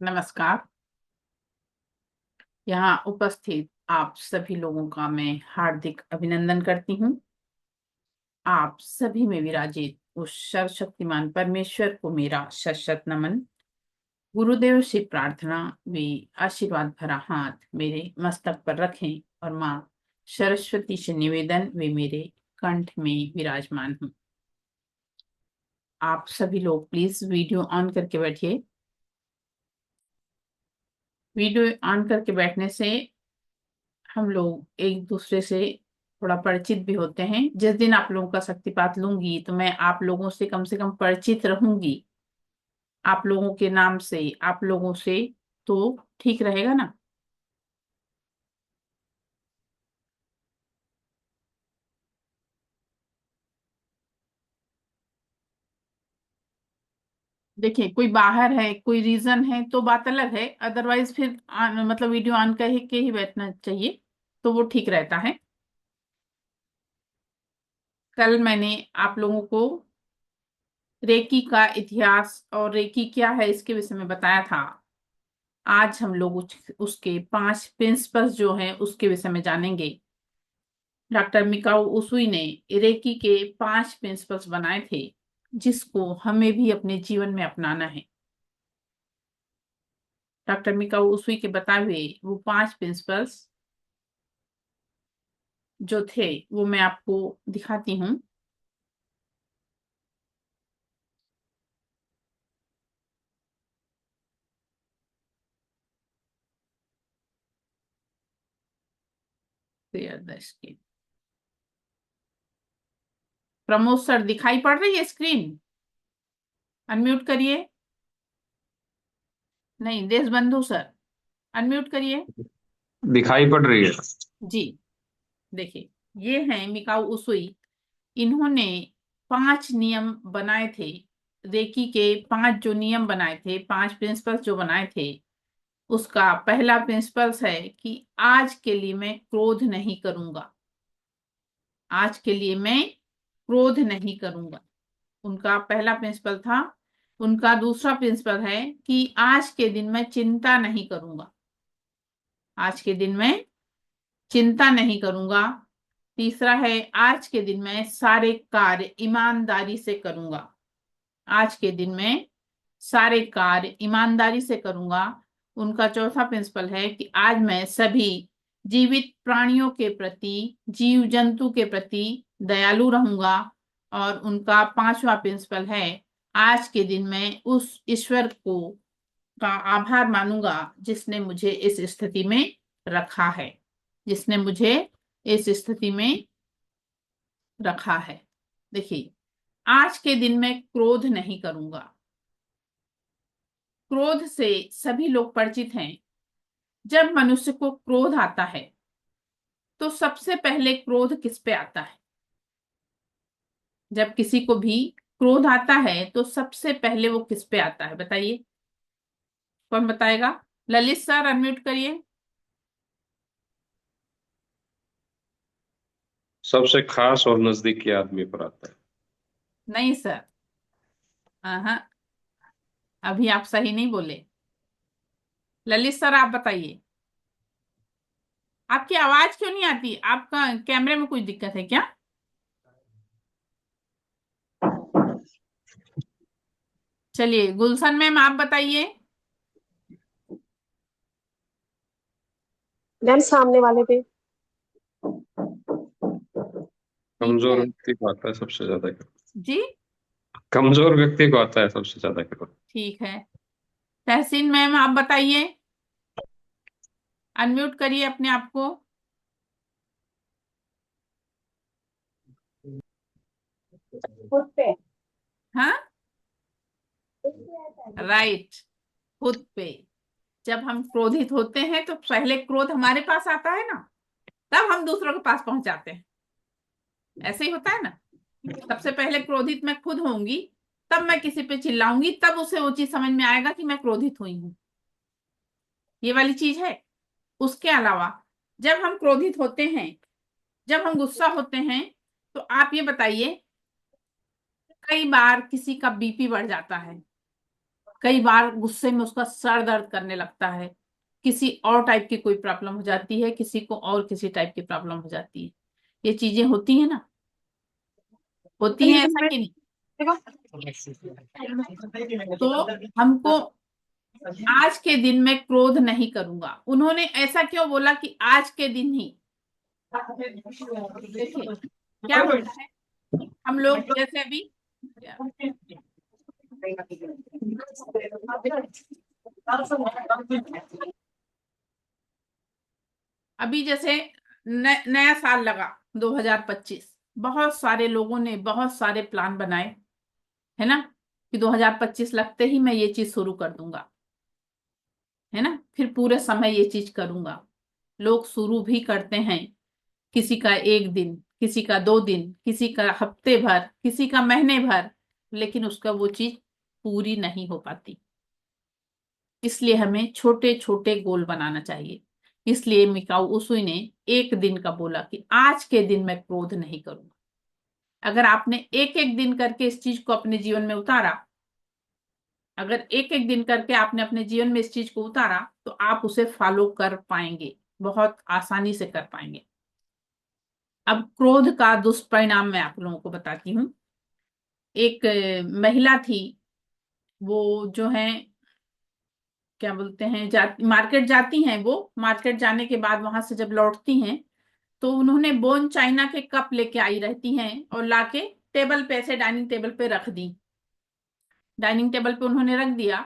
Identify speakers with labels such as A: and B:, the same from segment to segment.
A: नमस्कार। यहाँ उपस्थित आप सभी लोगों का मैं हार्दिक अभिनंदन करती हूँ। आप सभी में विराजित उस सर्वशक्तिमान परमेश्वर को मेरा शत नमन। गुरुदेव से प्रार्थना वे आशीर्वाद भरा हाथ मेरे मस्तक पर रखें और माँ सरस्वती से निवेदन वे मेरे कंठ में विराजमान हूँ। आप सभी लोग प्लीज वीडियो ऑन करके बैठिए। वीडियो ऑन करके बैठने से हम लोग एक दूसरे से थोड़ा परिचित भी होते हैं। जिस दिन आप लोगों का शक्तिपात लूंगी तो मैं आप लोगों से कम परिचित रहूंगी, आप लोगों के नाम से, आप लोगों से, तो ठीक रहेगा ना। देखिए, कोई बाहर है, कोई रीजन है तो बात अलग है, अदरवाइज फिर मतलब वीडियो ऑन करके ही बैठना चाहिए, तो वो ठीक रहता है। कल मैंने आप लोगों को रेकी का इतिहास और रेकी क्या है इसके विषय में बताया था। आज हम लोग उसके 5 प्रिंसिपल्स जो हैं उसके विषय में जानेंगे। डॉक्टर मिकाओ उसुई ने रेकी के 5 प्रिंसिपल्स बनाए थे, जिसको हमें भी अपने जीवन में अपनाना है। डॉक्टर मिकाओ उसुई के बताए हुए वो 5 प्रिंसिपल्स जो थे वो मैं आपको दिखाती हूँ। प्रमोद सर, दिखाई पड़ रही है स्क्रीन? अनम्यूट करिए। नहीं, देशबंधु सर, अनम्यूट करिए।
B: दिखाई पड़ रही है।
A: जी, देखिए, ये हैं मिकाओ उसुई। इन्होंने 5 नियम बनाए थे। रेकी के 5 जो नियम बनाए थे, 5 प्रिंसिपल्स जो बनाए थे, उसका पहला प्रिंसिपल्स है कि आज के लिए मैं क्रोध नहीं करूंगा। आज के लिए मैं क्रोध नहीं करूंगा, उनका पहला प्रिंसिपल था। उनका दूसरा प्रिंसिपल है कि आज के दिन मैं चिंता नहीं करूंगा। आज के दिन मैं चिंता नहीं करूंगा। तीसरा है, आज के दिन मैं सारे कार्य ईमानदारी से करूंगा। आज के दिन में सारे कार्य ईमानदारी से करूंगा। उनका चौथा प्रिंसिपल है कि आज मैं सभी जीवित प्राणियों के प्रति, जीव जंतु के प्रति दयालु रहूंगा। और उनका पांचवा प्रिंसिपल है, आज के दिन मैं उस ईश्वर को का आभार मानूंगा जिसने मुझे इस स्थिति में रखा है, जिसने मुझे इस स्थिति में रखा है। देखिए, आज के दिन मैं क्रोध नहीं करूंगा। क्रोध से सभी लोग परिचित हैं। जब मनुष्य को क्रोध आता है तो सबसे पहले क्रोध किस पे आता है? जब किसी को भी क्रोध आता है तो सबसे पहले वो किस पे आता है, बताइए, कौन बताएगा? ललित सर, अनम्यूट करिए।
B: सबसे खास और नजदीकी आदमी पर आता है।
A: नहीं सर, हाँ, अभी आप सही नहीं बोले। ललित सर, आप बताइए। आपकी आवाज क्यों नहीं आती? आपका कैमरे में कोई दिक्कत है क्या? चलिए, गुलशन मैम, आप बताइए।
C: मैम सामने वाले पे।
A: ठीक
B: कमजोर
A: है
B: व्यक्ति को आता है सबसे ज्यादा।
A: जी,
B: कमजोर व्यक्ति को आता है सबसे ज्यादा करो।
A: ठीक है। तहसीन मैम, आप बताइए। अनम्यूट करिए अपने आप को।
C: खुद पे।
A: हाँ, राइट, खुद पे। जब हम क्रोधित होते हैं तो पहले क्रोध हमारे पास आता है ना, तब हम दूसरों के पास पहुंच जाते हैं। ऐसे ही होता है ना। सबसे पहले क्रोधित मैं खुद होंगी, तब मैं किसी पे चिल्लाऊंगी, तब उसे वो चीज समझ में आएगा कि मैं क्रोधित हुई हूँ। ये वाली चीज है। उसके अलावा जब हम क्रोधित होते हैं, जब हम गुस्सा होते हैं, तो आप ये बताइए, कई बार किसी का बीपी बढ़ जाता है, कई बार गुस्से में उसका सर दर्द करने लगता है, किसी और टाइप की कोई प्रॉब्लम हो जाती है, किसी को और किसी टाइप की प्रॉब्लम हो जाती है। ये चीजें होती है ना, होती
C: कहीं
A: है,
C: दिन
A: ऐसा
C: में
A: कि नहीं?
C: देखो।
A: तो हमको आज के दिन में क्रोध नहीं करूंगा, उन्होंने ऐसा क्यों बोला कि आज के दिन ही? देखिए क्या होता है, हम लोग जैसे अभी, अभी जैसे नया साल लगा 2025, बहुत सारे लोगों ने बहुत सारे प्लान बनाए, है ना, कि 2025 लगते ही मैं ये चीज शुरू कर दूंगा, है ना, फिर पूरे समय ये चीज करूंगा। लोग शुरू भी करते हैं, किसी का एक दिन, किसी का 2 दिन, किसी का हफ्ते भर, किसी का महीने भर, लेकिन उसका वो चीज पूरी नहीं हो पाती। इसलिए हमें छोटे छोटे गोल बनाना चाहिए। इसलिए मिकाऊ उसुई ने एक दिन का बोला कि आज के दिन मैं क्रोध नहीं करूंगा। अगर आपने एक एक दिन करके इस चीज को अपने जीवन में उतारा, अगर एक एक दिन करके आपने अपने जीवन में इस चीज को उतारा, तो आप उसे फॉलो कर पाएंगे, बहुत आसानी से कर पाएंगे। अब क्रोध का दुष्परिणाम मैं आप लोगों को बताती हूँ। एक महिला थी, वो जो है, क्या बोलते हैं, मार्केट जाती हैं, वो मार्केट जाने के बाद वहां से जब लौटती हैं, तो उन्होंने बोन चाइना के कप लेके आई रहती हैं और लाके टेबल पे, ऐसे डाइनिंग टेबल पे रख दी। डाइनिंग टेबल पे उन्होंने रख दिया,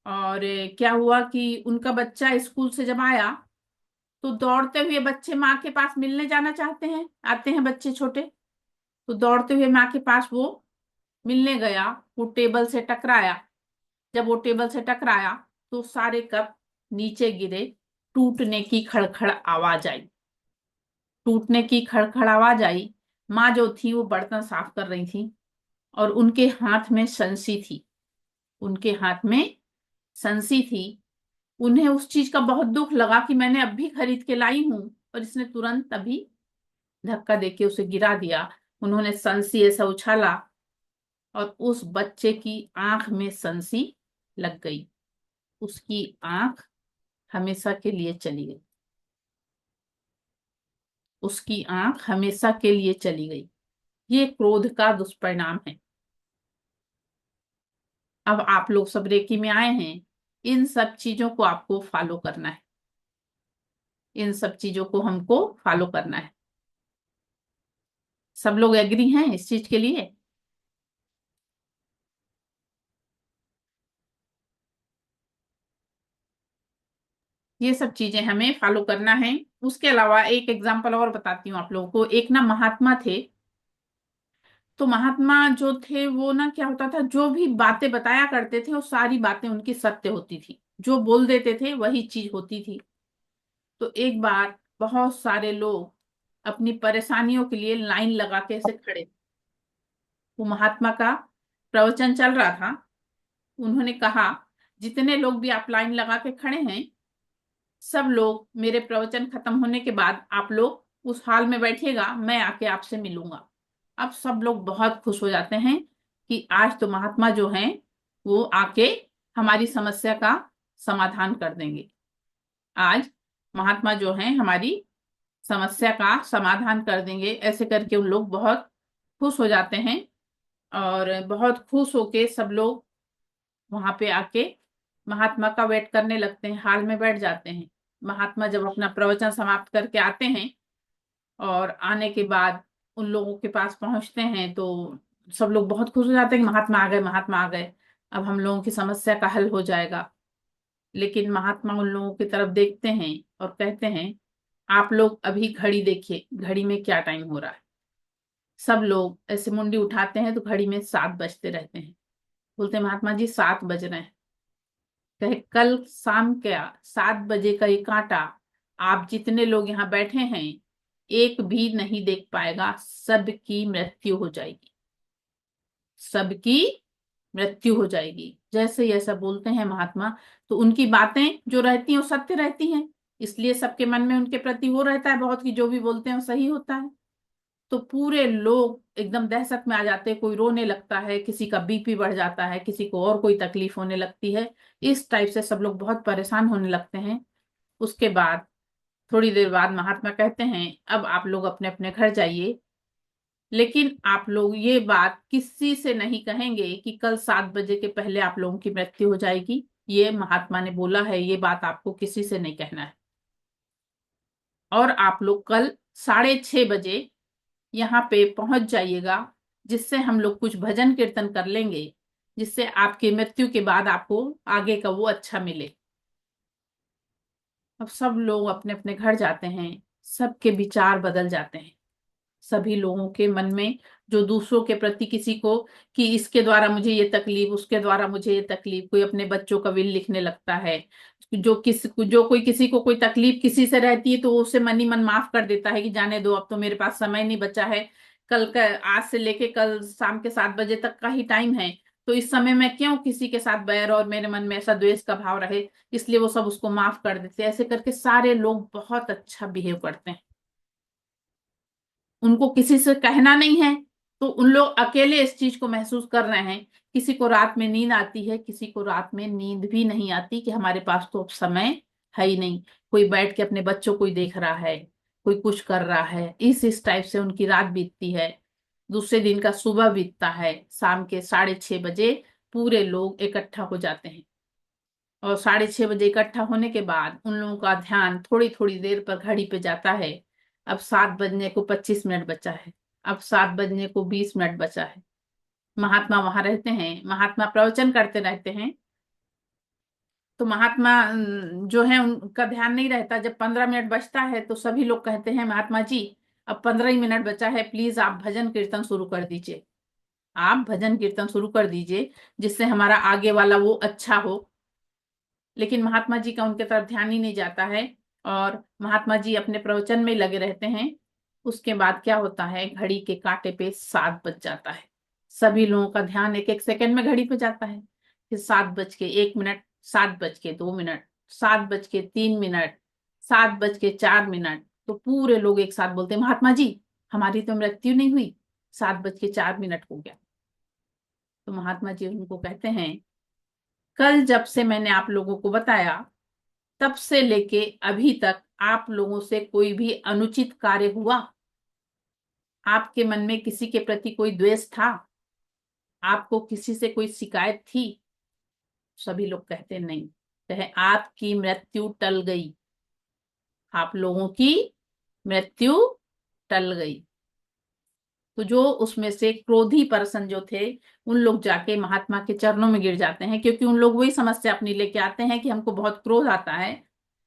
A: और क्या हुआ कि उनका बच्चा स्कूल से जब आया, तो दौड़ते हुए बच्चे माँ के पास मिलने जाना चाहते हैं, आते हैं बच्चे छोटे, तो दौड़ते हुए माँ के पास वो मिलने गया, वो टेबल से टकराया। जब वो टेबल से टकराया, तो सारे कप नीचे गिरे, टूटने की खड़खड़ आवाज आई, टूटने की खड़खड़ आवाज आई। माँ जो थी वो बर्तन साफ कर रही थी, और उनके हाथ में संसी थी, उनके हाथ में संसी थी। उन्हें उस चीज का बहुत दुख लगा कि मैंने अभी खरीद के लाई हूं, और इसने तुरंत अभी धक्का देके उसे गिरा दिया। उन्होंने संसी ऐसा उछाला, और उस बच्चे की आंख में संसी लग गई, उसकी आंख हमेशा के लिए चली गई, उसकी आंख हमेशा के लिए चली गई। ये क्रोध का दुष्परिणाम है। अब आप लोग सब रेकी में आए हैं, इन सब चीजों को आपको फॉलो करना है, इन सब चीजों को हमको फॉलो करना है। सब लोग एग्री हैं इस चीज के लिए? ये सब चीजें हमें फॉलो करना है। उसके अलावा एक एग्जांपल और बताती हूँ आप लोगों को। एक ना महात्मा थे, तो महात्मा जो थे वो ना, क्या होता था, जो भी बातें बताया करते थे वो सारी बातें उनकी सत्य होती थी, जो बोल देते थे वही चीज होती थी। तो एक बार बहुत सारे लोग अपनी परेशानियों के लिए लाइन लगा के ऐसे खड़े थे। वो महात्मा का प्रवचन चल रहा था, उन्होंने कहा, जितने लोग भी आप लाइन लगा के खड़े हैं, सब लोग मेरे प्रवचन खत्म होने के बाद आप लोग उस हॉल में बैठिएगा, मैं आके आपसे मिलूंगा। अब सब लोग बहुत खुश हो जाते हैं कि आज तो महात्मा जो हैं वो आके हमारी समस्या का समाधान कर देंगे। आज महात्मा जो हैं हमारी समस्या का समाधान कर देंगे, ऐसे करके उन लोग बहुत खुश हो जाते हैं। और बहुत खुश होके सब लोग वहां पे आके महात्मा का वेट करने लगते हैं, हॉल में बैठ जाते हैं। महात्मा जब अपना प्रवचन समाप्त करके आते हैं, और आने के बाद उन लोगों के पास पहुंचते हैं, तो सब लोग बहुत खुश हो जाते हैं कि महात्मा आ गए, महात्मा आ गए, अब हम लोगों की समस्या का हल हो जाएगा। लेकिन महात्मा उन लोगों की तरफ देखते हैं और कहते हैं, आप लोग अभी घड़ी देखिए, घड़ी में क्या टाइम हो रहा है। सब लोग ऐसे मुंडी उठाते हैं, तो घड़ी में 7 बजते रहते हैं। बोलते हैं, महात्मा जी 7 बज रहे हैं। कहे, कल शाम का 7 बजे का ये कांटा आप जितने लोग यहाँ बैठे हैं एक भी नहीं देख पाएगा, सबकी मृत्यु हो जाएगी, सबकी मृत्यु हो जाएगी। जैसे ही ऐसा बोलते हैं महात्मा, तो उनकी बातें जो रहती हैं वो सत्य रहती हैं, इसलिए सबके मन में उनके प्रति वो रहता है बहुत, कि जो भी बोलते हैं वो सही होता है। तो पूरे लोग एकदम दहशत में आ जाते हैं, कोई रोने लगता है, किसी का बीपी बढ़ जाता है, किसी को और कोई तकलीफ होने लगती है। इस टाइप से सब लोग बहुत परेशान होने लगते हैं। उसके बाद थोड़ी देर बाद महात्मा कहते हैं अब आप लोग अपने अपने घर जाइए, लेकिन आप लोग ये बात किसी से नहीं कहेंगे कि कल 7 बजे के पहले आप लोगों की मृत्यु हो जाएगी। ये महात्मा ने बोला है, ये बात आपको किसी से नहीं कहना है। और आप लोग कल 6:30 बजे यहाँ पे पहुंच जाइएगा, जिससे हम लोग कुछ भजन कीर्तन कर लेंगे, जिससे आपकी मृत्यु के बाद आपको आगे का वो अच्छा मिले। अब सब लोग अपने अपने घर जाते हैं, सबके विचार बदल जाते हैं। सभी लोगों के मन में जो दूसरों के प्रति किसी को कि इसके द्वारा मुझे ये तकलीफ, उसके द्वारा मुझे ये तकलीफ, कोई अपने बच्चों का विल लिखने लगता है। जो कोई किसी को कोई तकलीफ किसी से रहती है तो वो उसे मन ही मन माफ कर देता है कि जाने दो, अब तो मेरे पास समय नहीं बचा है, कल का आज से लेके कल शाम के 7 बजे तक का ही टाइम है, तो इस समय मैं क्यों किसी के साथ बैर और मेरे मन में ऐसा द्वेष का भाव रहे। इसलिए वो सब उसको माफ कर देते हैं। ऐसे करके सारे लोग बहुत अच्छा बिहेव करते हैं, उनको किसी से कहना नहीं है, तो उन लोग अकेले इस चीज को महसूस कर रहे हैं। किसी को रात में नींद आती है, किसी को रात में नींद भी नहीं आती कि हमारे पास तो अब समय है ही नहीं। कोई बैठ के अपने बच्चों को ही देख रहा है, कोई कुछ कर रहा है। इस टाइप से उनकी रात बीतती है। दूसरे दिन का सुबह बीतता है, शाम के 6:30 बजे पूरे लोग इकट्ठा हो जाते हैं। और 6:30 बजे इकट्ठा होने के बाद उन लोगों का ध्यान थोड़ी थोड़ी देर पर घड़ी पे जाता है। अब 7 बजने को 25 मिनट बचा है, अब 7 बजने को 20 मिनट बचा है। महात्मा वहां रहते हैं, महात्मा प्रवचन करते रहते हैं। तो महात्मा जो है उनका ध्यान नहीं रहता। जब 15 मिनट बचता है तो सभी लोग कहते हैं महात्मा जी अब 15 ही मिनट बचा है, प्लीज आप भजन कीर्तन शुरू कर दीजिए, आप भजन कीर्तन शुरू कर दीजिए, जिससे हमारा आगे वाला वो अच्छा हो। लेकिन महात्मा जी का उनके तरफ ध्यान ही नहीं जाता है, और महात्मा जी अपने प्रवचन में लगे रहते हैं। उसके बाद क्या होता है, घड़ी के कांटे पे 7 बज जाता है। सभी लोगों का ध्यान एक एक सेकंड में घड़ी पे जाता है। फिर 7 बज के 1 मिनट, 7 बज के 2 मिनट, 7 बज के 3 मिनट, 7 बज के 4 मिनट। तो पूरे लोग एक साथ बोलते हैं महात्मा जी हमारी तो मृत्यु नहीं हुई, 7 बज के 4 मिनट हो गया। तो महात्मा जी उनको कहते हैं कल जब से मैंने आप लोगों को बताया तब से लेके अभी तक आप लोगों से कोई भी अनुचित कार्य हुआ? आपके मन में किसी के प्रति कोई द्वेष था? आपको किसी से कोई शिकायत थी? सभी लोग कहते नहीं। कहे आपकी मृत्यु टल गई, आप लोगों की मृत्यु टल गई। तो जो उसमें से क्रोधी पर्सन जो थे उन लोग जाके महात्मा के चरणों में गिर जाते हैं, क्योंकि उन लोग वही समस्या अपनी लेके आते हैं कि हमको बहुत क्रोध आता है।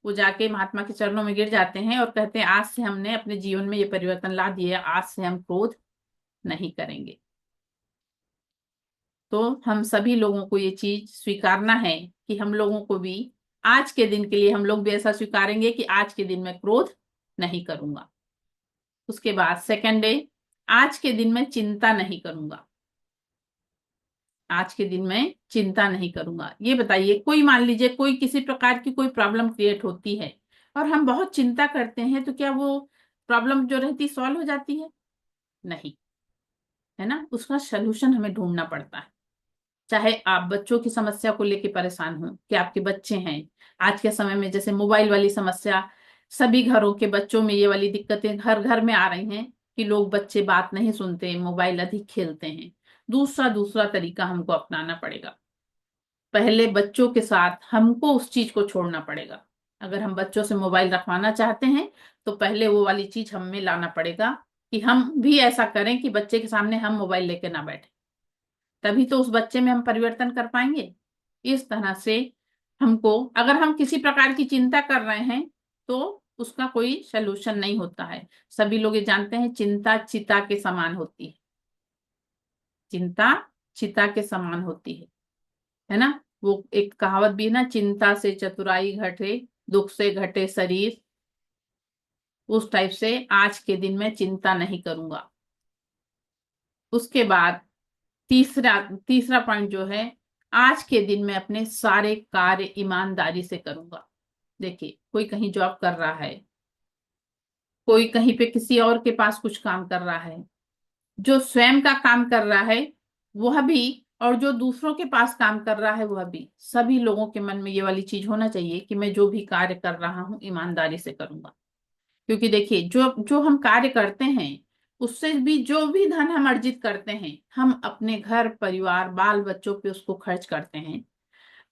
A: वो जाके महात्मा के चरणों में गिर जाते हैं और कहते हैं आज से हमने अपने जीवन में ये परिवर्तन ला दिए, आज से हम क्रोध नहीं करेंगे। तो हम सभी लोगों को ये चीज स्वीकारना है कि हम लोगों को भी आज के दिन के लिए हम लोग भी ऐसा स्वीकारेंगे कि आज के दिन मैं क्रोध नहीं करूंगा। उसके बाद सेकंड डे, आज के दिन मैं चिंता नहीं करूंगा। आज के दिन मैं चिंता नहीं करूंगा। ये बताइए, कोई मान लीजिए कोई किसी प्रकार की कोई प्रॉब्लम क्रिएट होती है और हम बहुत चिंता करते हैं, तो क्या वो प्रॉब्लम जो रहती सॉल्व हो जाती है? नहीं, है ना, उसका सोल्यूशन हमें ढूंढना पड़ता है। चाहे आप बच्चों की समस्या को लेकर परेशान हो कि आपके बच्चे हैं, आज के समय में जैसे मोबाइल वाली समस्या, सभी घरों के बच्चों में ये वाली दिक्कतें घर घर में आ रही हैं कि लोग बच्चे बात नहीं सुनते, मोबाइल अधिक खेलते हैं। दूसरा दूसरा तरीका हमको अपनाना पड़ेगा। पहले बच्चों के साथ हमको उस चीज को छोड़ना पड़ेगा। अगर हम बच्चों से मोबाइल रखवाना चाहते हैं तो पहले वो वाली चीज हम में लाना पड़ेगा कि हम भी ऐसा करें कि बच्चे के सामने हम मोबाइल लेके ना बैठे। तभी तो उस बच्चे में हम परिवर्तन कर पाएंगे। इस तरह से हमको, अगर हम किसी प्रकार की चिंता कर रहे हैं तो उसका कोई सलूशन नहीं होता है। सभी लोग ये जानते हैं चिंता चिता के समान होती है, चिंता चिता के समान होती है ना। वो एक कहावत भी है ना, चिंता से चतुराई घटे, दुख से घटे शरीर। उस टाइप से आज के दिन में चिंता नहीं करूंगा। उसके बाद तीसरा तीसरा पॉइंट जो है, आज के दिन में अपने सारे कार्य ईमानदारी से करूंगा। देखिए, कोई कहीं जॉब कर रहा है, कोई कहीं पे किसी और के पास कुछ काम कर रहा है, जो स्वयं का काम कर रहा है वह भी, और जो दूसरों के पास काम कर रहा है वह भी, सभी लोगों के मन में ये वाली चीज होना चाहिए कि मैं जो भी कार्य कर रहा हूँ ईमानदारी से करूंगा। क्योंकि देखिए, जो जो हम कार्य करते हैं उससे भी जो भी धन हम अर्जित करते हैं, हम अपने घर परिवार बाल बच्चों पे उसको खर्च करते हैं।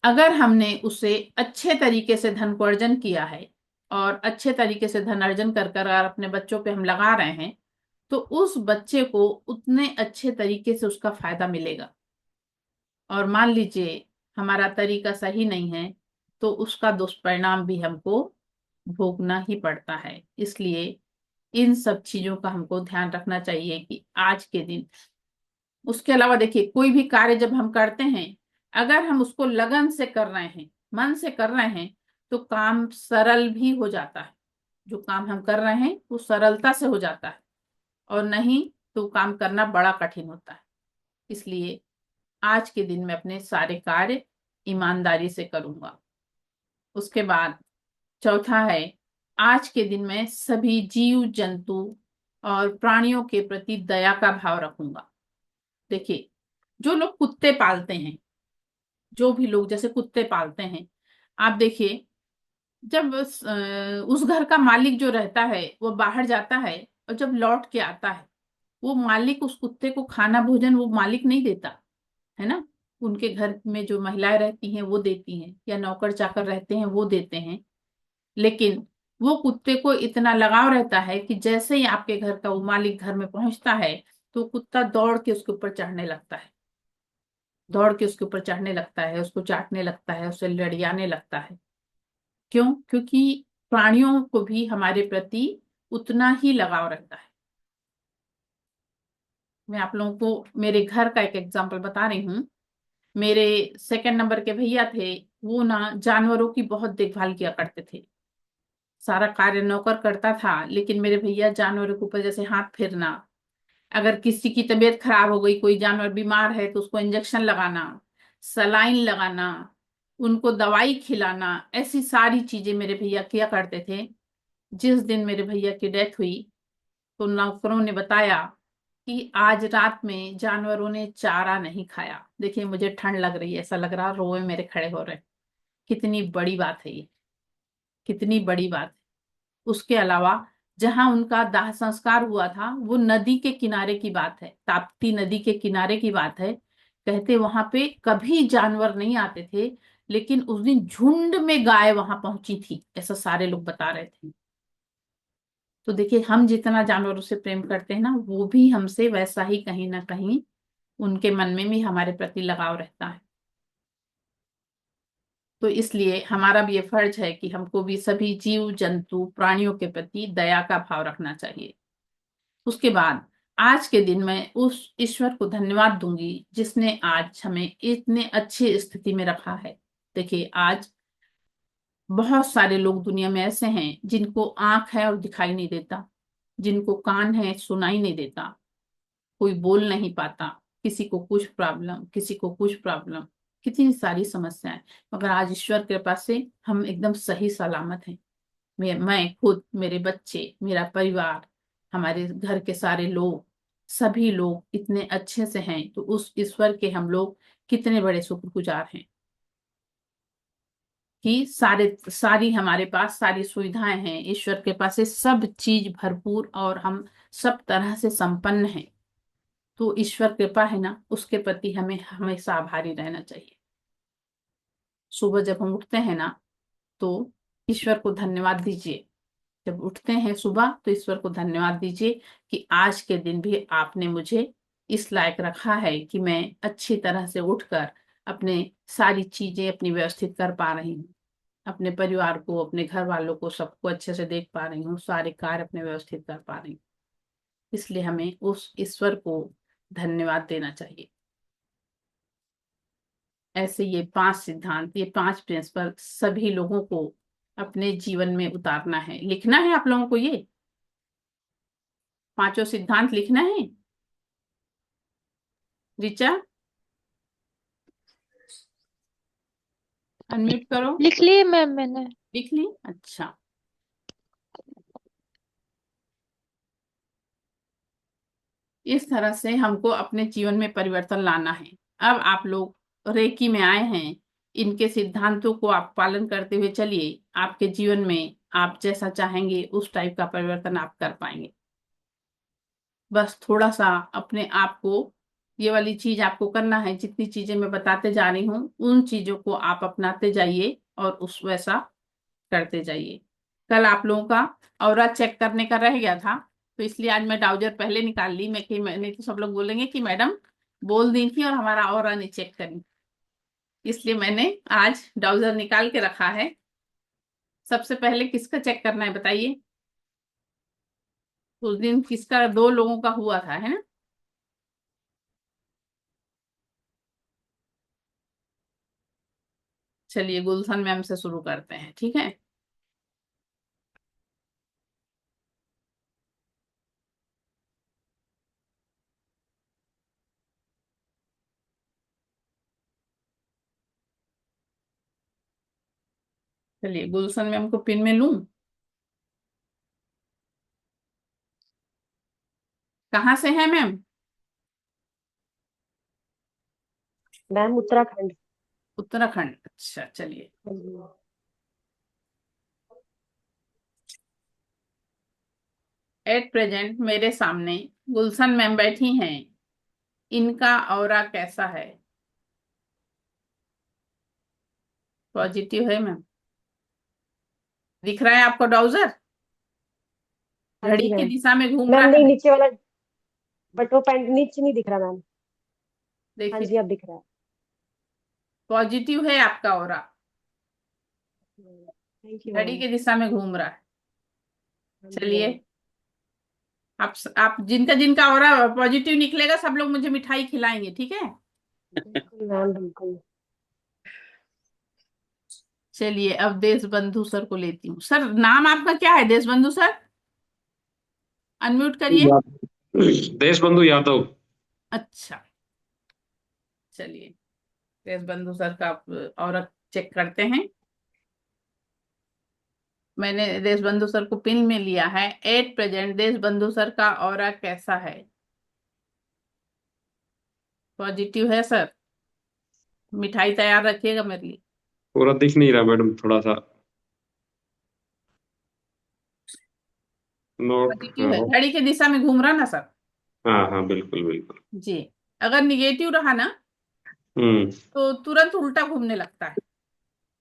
A: अगर हमने उसे अच्छे तरीके से धन को अर्जन किया है और अच्छे तरीके से धन अर्जन कर कर अगर अपने बच्चों पे हम लगा रहे हैं, तो उस बच्चे को उतने अच्छे तरीके से उसका फायदा मिलेगा। और मान लीजिए हमारा तरीका सही नहीं है, तो उसका दुष्परिणाम भी हमको भोगना ही पड़ता है। इसलिए इन सब चीजों का हमको ध्यान रखना चाहिए कि आज के दिन, उसके अलावा देखिए, कोई भी कार्य जब हम करते हैं, अगर हम उसको लगन से कर रहे हैं, मन से कर रहे हैं, तो काम सरल भी हो जाता है। जो काम हम कर रहे हैं वो सरलता से हो जाता है, और नहीं तो काम करना बड़ा कठिन होता है। इसलिए आज के दिन में अपने सारे कार्य ईमानदारी से करूंगा। उसके बाद चौथा है, आज के दिन में सभी जीव जंतु और प्राणियों के प्रति दया का भाव रखूंगा। देखिए, जो लोग कुत्ते पालते हैं, जो भी लोग जैसे कुत्ते पालते हैं, आप देखिए, जब उस घर का मालिक जो रहता है वो बाहर जाता है, और जब लौट के आता है, वो मालिक उस कुत्ते को खाना भोजन वो मालिक नहीं देता है ना। उनके घर में जो महिलाएं रहती हैं वो देती हैं, या नौकर चाकर रहते हैं वो देते हैं। लेकिन वो कुत्ते को इतना लगाव रहता है कि जैसे ही आपके घर का वो मालिक घर में पहुंचता है, तो कुत्ता दौड़ के उसके ऊपर चढ़ने लगता है, दौड़ के उसके ऊपर चढ़ने लगता है, उसको चाटने लगता है, उससे लड़ियाने लगता है। क्यों? क्योंकि प्राणियों को भी हमारे प्रति उतना ही लगाव रहता है। मैं आप लोगों को मेरे घर का एक एग्जाम्पल बता रही हूँ। मेरे सेकंड नंबर के भैया थे, वो ना जानवरों की बहुत देखभाल किया करते थे। सारा कार्य नौकर करता था, लेकिन मेरे भैया जानवरों के ऊपर जैसे हाथ फेरना, अगर किसी की तबीयत खराब हो गई, कोई जानवर बीमार है तो उसको इंजेक्शन लगाना, सलाइन लगाना, उनको दवाई खिलाना, ऐसी सारी चीजें मेरे भैया किया करते थे। जिस दिन मेरे भैया की डेथ हुई, तो नौकरों ने बताया कि आज रात में जानवरों ने चारा नहीं खाया। देखिए, मुझे ठंड लग रही है, ऐसा लग रहा रोए मेरे खड़े हो रहे हैं। कितनी बड़ी बात है ये, कितनी बड़ी बात है। उसके अलावा जहां उनका दाह संस्कार हुआ था वो नदी के किनारे की बात है, ताप्ती नदी के किनारे की बात है। कहते वहां पे कभी जानवर नहीं आते थे, लेकिन उस दिन झुंड में गाय वहां पहुंची थी, ऐसा सारे लोग बता रहे थे। तो देखिए, हम जितना जानवरों से प्रेम करते हैं ना, वो भी हमसे वैसा ही कहीं ना कहीं उनके मन में भी हमारे प्रति लगाव रहता है। तो इसलिए हमारा भी ये फर्ज है कि हमको भी सभी जीव जंतु प्राणियों के प्रति दया का भाव रखना चाहिए। उसके बाद आज के दिन मैं उस ईश्वर को धन्यवाद दूंगी जिसने आज हमें इतने अच्छी स्थिति में रखा है। देखिए, आज बहुत सारे लोग दुनिया में ऐसे हैं जिनको आंख है और दिखाई नहीं देता, जिनको कान है सुनाई नहीं देता, कोई बोल नहीं पाता, किसी को कुछ प्रॉब्लम, किसी को कुछ प्रॉब्लम, कितनी सारी समस्याएं। मगर आज ईश्वर के कृपा से हम एकदम सही सलामत हैं। मैं खुद, मेरे बच्चे, मेरा परिवार, हमारे घर के सारे लोग, सभी लोग इतने अच्छे से हैं, तो उस ईश्वर के हम लोग कितने बड़े शुक्रगुजार हैं कि सारी हमारे पास सारी सुविधाएं हैं। ईश्वर के पास से सब चीज भरपूर, और हम सब तरह से संपन्न हैं। तो ईश्वर कृपा है ना, उसके प्रति हमें हमेशा आभारी रहना चाहिए। सुबह जब हम उठते हैं ना, तो ईश्वर को धन्यवाद दीजिए। जब उठते हैं सुबह तो ईश्वर को धन्यवाद दीजिए कि आज के दिन भी आपने मुझे इस लायक रखा है कि मैं अच्छी तरह से उठकर अपने सारी चीजें अपनी व्यवस्थित कर पा रही हूँ, अपने परिवार को, अपने घर वालों को, सबको अच्छे से देख पा रही हूँ, सारे कार्य अपने व्यवस्थित कर पा रही हूँ। इसलिए हमें उस ईश्वर को धन्यवाद देना चाहिए। ऐसे ये 5 सिद्धांत, ये 5 प्रिंसिपल सभी लोगों को अपने जीवन में उतारना है, लिखना है आप लोगों को। ये पांचों सिद्धांत लिखना है। ऋचा, अनम्यूट करो।
D: लिख लिए मैम मैंने।
A: लिख ली? अच्छा। इस तरह से हमको अपने जीवन में परिवर्तन लाना है। अब आप लोग रेकी में आए हैं, इनके सिद्धांतों को आप पालन करते हुए चलिए, आपके जीवन में आप जैसा चाहेंगे उस टाइप का परिवर्तन आप कर पाएंगे। बस थोड़ा सा अपने आप को, ये वाली चीज आपको करना है, जितनी चीजें मैं बताते जा रही हूँ उन चीजों को आप अपनाते जाइए और उस वैसा करते जाइए। कल आप लोगों का ऑरा चेक करने का रह गया था, तो इसलिए आज मैं डाउजर पहले निकाल ली। मैंने तो सब लोग बोलेंगे कि मैडम बोल दी थी और हमारा ऑरा नहीं चेक करी, इसलिए मैंने आज डाउजर निकाल के रखा है। सबसे पहले किसका चेक करना है बताइए? उस दिन किसका, 2 लोगों का हुआ था, है ना? चलिए गुलशन मैम से शुरू करते हैं, ठीक है? चलिए गुलशन मैम को पिन में लूं। कहाँ से है मैम?
C: मैम उत्तराखंड।
A: उत्तराखंड, अच्छा चलिए।
C: हाँ जी।
A: एट प्रेजेंट मेरे सामने गुलशन मैम बैठी हैं, इनका ऑरा कैसा है? पॉजिटिव है मैम? दिख रहा है आपको डाउजर?
C: हाँ
A: घड़ी
C: जी
A: की
C: मैम।
A: दिशा में घूम
C: मैम
A: रहा
C: नहीं,
A: है?
C: नीचे वाला, बट वो पैंट नीचे नहीं दिख रहा मैम। हाँ
A: देखिए
C: जी, अब दिख रहा है।
A: पॉजिटिव है आपका ऑरा,
C: थैंक यू
A: घड़ी
C: मैम।
A: की दिशा में घूम रहा है।
C: हाँ जी
A: चलिए,
C: मैम।
A: आप जिनका जिनका ऑरा पॉजिटिव निकलेगा सब लोग मुझे मिठाई खिलाएंगे, ठीक है?
C: बिल्कुल मैम, बिल्कुल।
A: चलिए अब देश बंधु सर को लेती हूँ। सर नाम आपका क्या है देश बंधु सर? अनम्यूट करिए।
B: देश बंधु यादव।
A: अच्छा, चलिए देश बंधु सर का ऑरा चेक करते हैं। मैंने देश बंधु सर को पिन में लिया है। एट प्रेजेंट देश बंधु सर का ऑरा कैसा है? पॉजिटिव है सर? मिठाई तैयार रखिएगा मेरे लिए।
B: पूरा दिख नहीं रहा मैडम, थोड़ा सा नोट।
A: पॉजिटिव है, घड़ी की दिशा में घूम रहा ना सर?
B: हाँ हाँ, बिल्कुल बिल्कुल।
A: जी। अगर निगेटिव रहा ना
B: हम्म।
A: तो तुरंत उल्टा घूमने लगता है,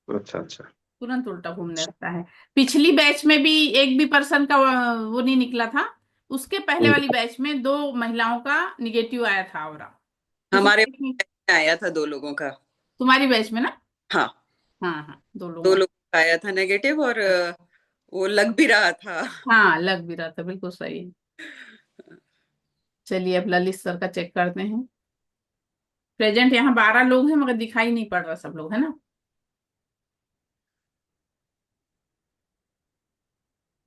B: अच्छा अच्छा।
A: तुरंत उल्टा घूमने लगता है। पिछली बैच में भी एक भी पर्सन का वो नहीं निकला था, उसके पहले वाली बैच में 2 महिलाओं का निगेटिव आया था ऑरा। पिछली
D: हमारे
A: बैच में,
D: में आया था 2 लोगों का।
A: तुम्हारी बैच में ना?
D: हाँ,
A: हाँ हाँ, दो
D: दो
A: लोगों
D: लोगों का आया था नेगेटिव, और वो लग भी रहा था।
A: हाँ लग भी रहा था, बिल्कुल सही है। चलिए अब ललित सर का चेक करते हैं। प्रेजेंट यहाँ 12 लोग हैं मगर दिखाई नहीं पड़ रहा सब लोग, है ना?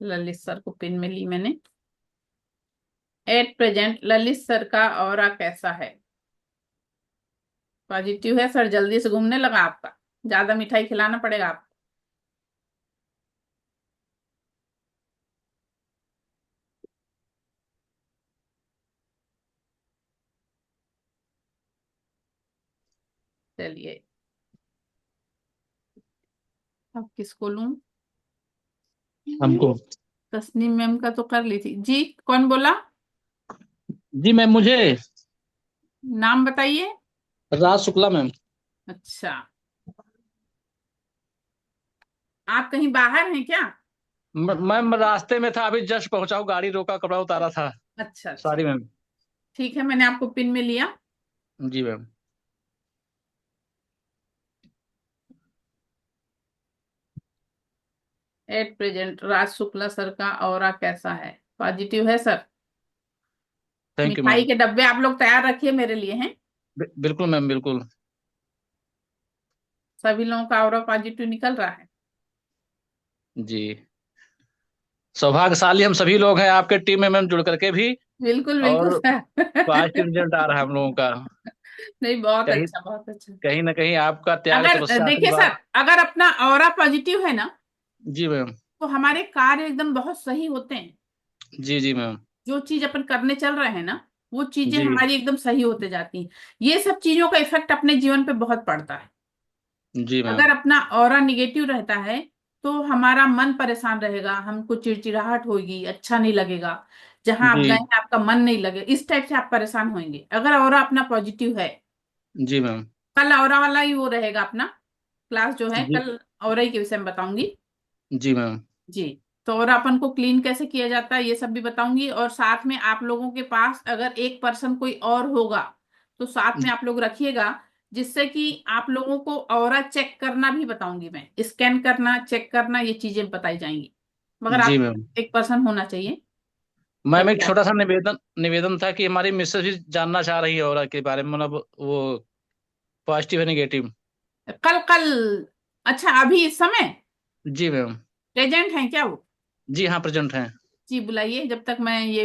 A: ललित सर को पिन में ली मैंने। एट प्रेजेंट ललित सर का ऑरा कैसा है? पॉजिटिव है सर, जल्दी से घूमने लगा आपका, ज्यादा मिठाई खिलाना पड़ेगा आपको। चलिए अब किसको लूं?
E: हमको।
A: तस्नीम मैम का तो कर ली थी जी। कौन बोला?
E: जी मैम, मुझे।
A: नाम बताइए।
E: राज शुक्ला मैम।
A: अच्छा, आप कहीं बाहर हैं क्या?
E: मैम रास्ते में था, अभी जस्ट पहुंचा हूँ, गाड़ी रोका, कपड़ा उतारा था।
A: अच्छा अच्छा,
E: सॉरी मैम।
A: ठीक है, मैंने आपको पिन में लिया।
E: जी ma'am.
A: At present Raj Shukla sir का ऑरा कैसा है? पॉजिटिव है सर।
E: थैंक यू
A: मिठाई
E: मैम।
A: के डब्बे आप लोग तैयार रखिए मेरे लिए, हैं?
E: बिल्कुल मैम, बिल्कुल।
A: सभी लोगों का ऑरा पॉजिटिव निकल रहा है।
E: जी। सौभाग्यशाली हम सभी लोग हैं आपके टीम में मैम, जुड़ करके भी।
A: बिल्कुल बिल्कुल
E: और
A: सर।
E: पॉजिटिव रिजल्ट आ रहा है हम लोगों का।
A: नहीं, बहुत
E: कहीं
A: अच्छा, बहुत अच्छा।
E: कहीं ना कहीं आपका त्याग,
A: अगर
E: तपस्या,
A: देखिए सर,
E: आशीर्वाद।
A: अगर अपना ऑरा पॉजिटिव है ना
E: जी मैम।
A: तो हमारे कार्य एकदम बहुत सही होते हैं।
E: जी जी मैम।
A: जो चीज अपन करने चल रहे हैं ना वो चीजें
E: जी
A: हमारी एकदम सही होते जाती हैं। ये सब चीजों का इफेक्ट अपने जीवन पे बहुत पड़ता है।
E: जी मैम।
A: अगर अपना ऑरा निगेटिव रहता है तो हमारा मन परेशान रहेगा, हमको चिड़चिड़ाहट होगी, अच्छा नहीं लगेगा, जहां आप
E: जी
A: गए हैं आपका मन नहीं लगे, इस टाइप से आप परेशान होंगे। अगर ऑरा अपना पॉजिटिव है,
E: जी मैम।
A: कल ऑरा वाला ही वो रहेगा अपना क्लास जो है,
E: जी
A: कल ऑरा ही के विषय में बताऊंगी।
E: जी मैम।
A: जी। तो और अपन को क्लीन कैसे किया जाता है ये सब भी बताऊंगी, और साथ में आप लोगों के पास अगर एक पर्सन कोई और होगा तो साथ में आप लोग रखिएगा, जिससे कि आप लोगों को ऑरा चेक करना भी बताऊंगी मैं, स्कैन करना, चेक करना, ये चीजें बताई जाएंगी, मगर
E: जी
A: आप
E: मैम।
A: एक पर्सन होना चाहिए
E: मैम
A: तभी
E: एक
A: आप।
E: छोटा सा निवेदन निवेदन था कि हमारी मिसेज भी जानना चाह रही है और के बारे में, मतलब वो पॉजिटिव है नेगेटिव।
A: कल कल अच्छा, अभी इस समय
E: जी मैम।
A: प्रेजेंट है क्या वो?
E: जी हाँ, प्रेजेंट हैं।
A: जी बुलाइए, जब तक मैं ये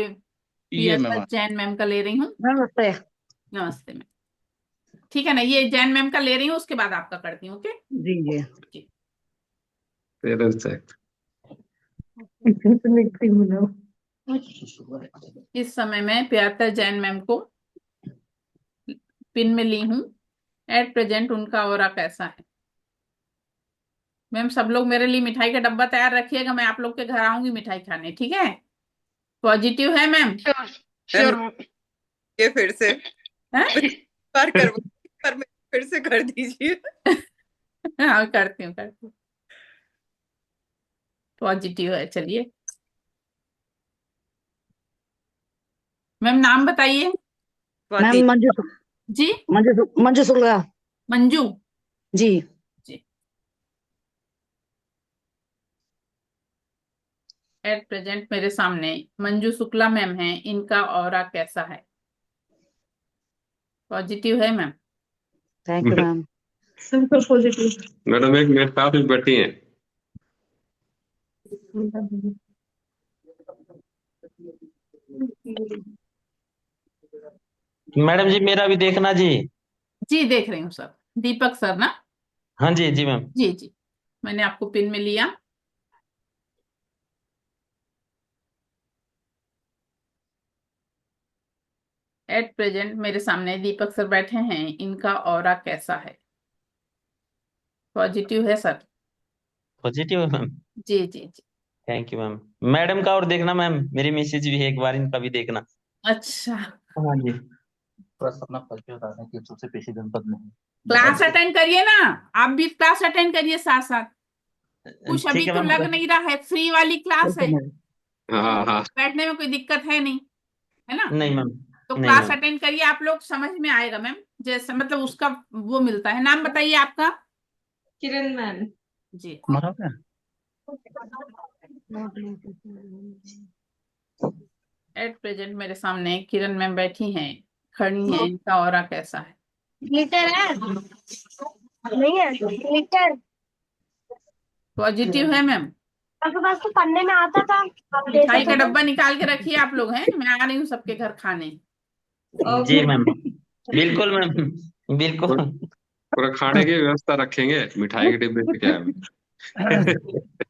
E: ये मैम।
A: प्रियंका जैन मैम का ले रही हूँ।
C: नमस्ते।
A: नमस्ते मैम। ठीक है ना, ये जैन मैम का ले रही हूँ, उसके बाद आपका करती हूँ। ओके
C: जी जी।
A: जी।
B: तेरे से
A: इस समय मैं प्रियंका जैन मैम को पिन में ली हूँ। एट प्रेजेंट उनका ऑरा कैसा है? मैम सब लोग मेरे लिए मिठाई का डब्बा तैयार रखिएगा, मैं आप लोग के घर आऊंगी मिठाई खाने, ठीक है? पॉजिटिव है मैम?
D: मैम ये फिर से
A: हैं?
D: बार करवा पर मैं फिर से कर दीजिए।
A: हाँ करती हूँ करती हूँ। पॉजिटिव है, चलिए मैम नाम बताइए।
D: स्वाति।
C: मैम मंजू
A: जी।
C: मंजू शुक्ला।
A: मंजू।
C: जी।
A: जी। एट प्रेजेंट मेरे सामने मंजू शुक्ला मैम है, इनका ऑरा कैसा है? पॉजिटिव है मैम?
C: Thank you ma'am. सबका पॉजिटिव।
B: मैडम एक मेरे साथ भी बैठी हैं।
F: मैडम जी मेरा भी देखना जी।
A: जी देख रही हूँ सर। दीपक सर ना?
F: हाँ जी जी मैम।
A: जी जी। मैंने आपको पिन में लिया। एट प्रेजेंट मेरे सामने दीपक सर बैठे हैं, इनका ऑरा कैसा है? पॉजिटिव है सर?
F: पॉजिटिव है मैम।
A: जी जी जी।
F: Thank you ma'am. मैडम का और देखना मैम, मेरी मैसेज भी है, एक बार इनका भी देखना।
A: अच्छा।
F: हाँ जी। बस अपना परिचय बता दें कि सबसे पेशी जनपद में
A: क्लास अटेंड करिए ना, आप भी क्लास अटेंड करिए साथ साथ।
F: है।
A: कुछ
F: ठीक
A: अभी
F: है
A: तो
F: मैम।
A: लग नहीं रहा है, फ्री वाली क्लास है
B: हाँ
A: तो
B: हाँ।
A: बैठने में कोई दिक्कत है नहीं, है ना?
F: नहीं मैम।
A: तो
F: नहीं
A: क्लास
F: मैम।
A: अटेंड करिए, आप लोग समझ में आएगा मैम, जैसे मतलब उसका वो मिलता है। नाम बताइए आपका।
C: किरण मैम।
A: जी।
E: हमारा क्या?
A: एट प्रेजेंट मेरे सामने किरण मैम बैठी हैं, खड़ी हैं, इनका ऑरा कैसा है?
C: ग्लिटर है? नहीं है ग्लिटर।
A: पॉजिटिव है मैम?
C: आपके पास तो पन्ने में आता था, आप दे
A: मिठाई का
C: सके तो।
A: डब्बा निकाल के रखिए आप लोग, हैं मैं आ रही हूँ सबके घर खाने।
F: जी मैम। बिल्कुल मैम। बिल्कुल।
B: पूरा पूरा खाने की व्यवस्था रखेंगे, मिठाई के डिब्बे से क्या है।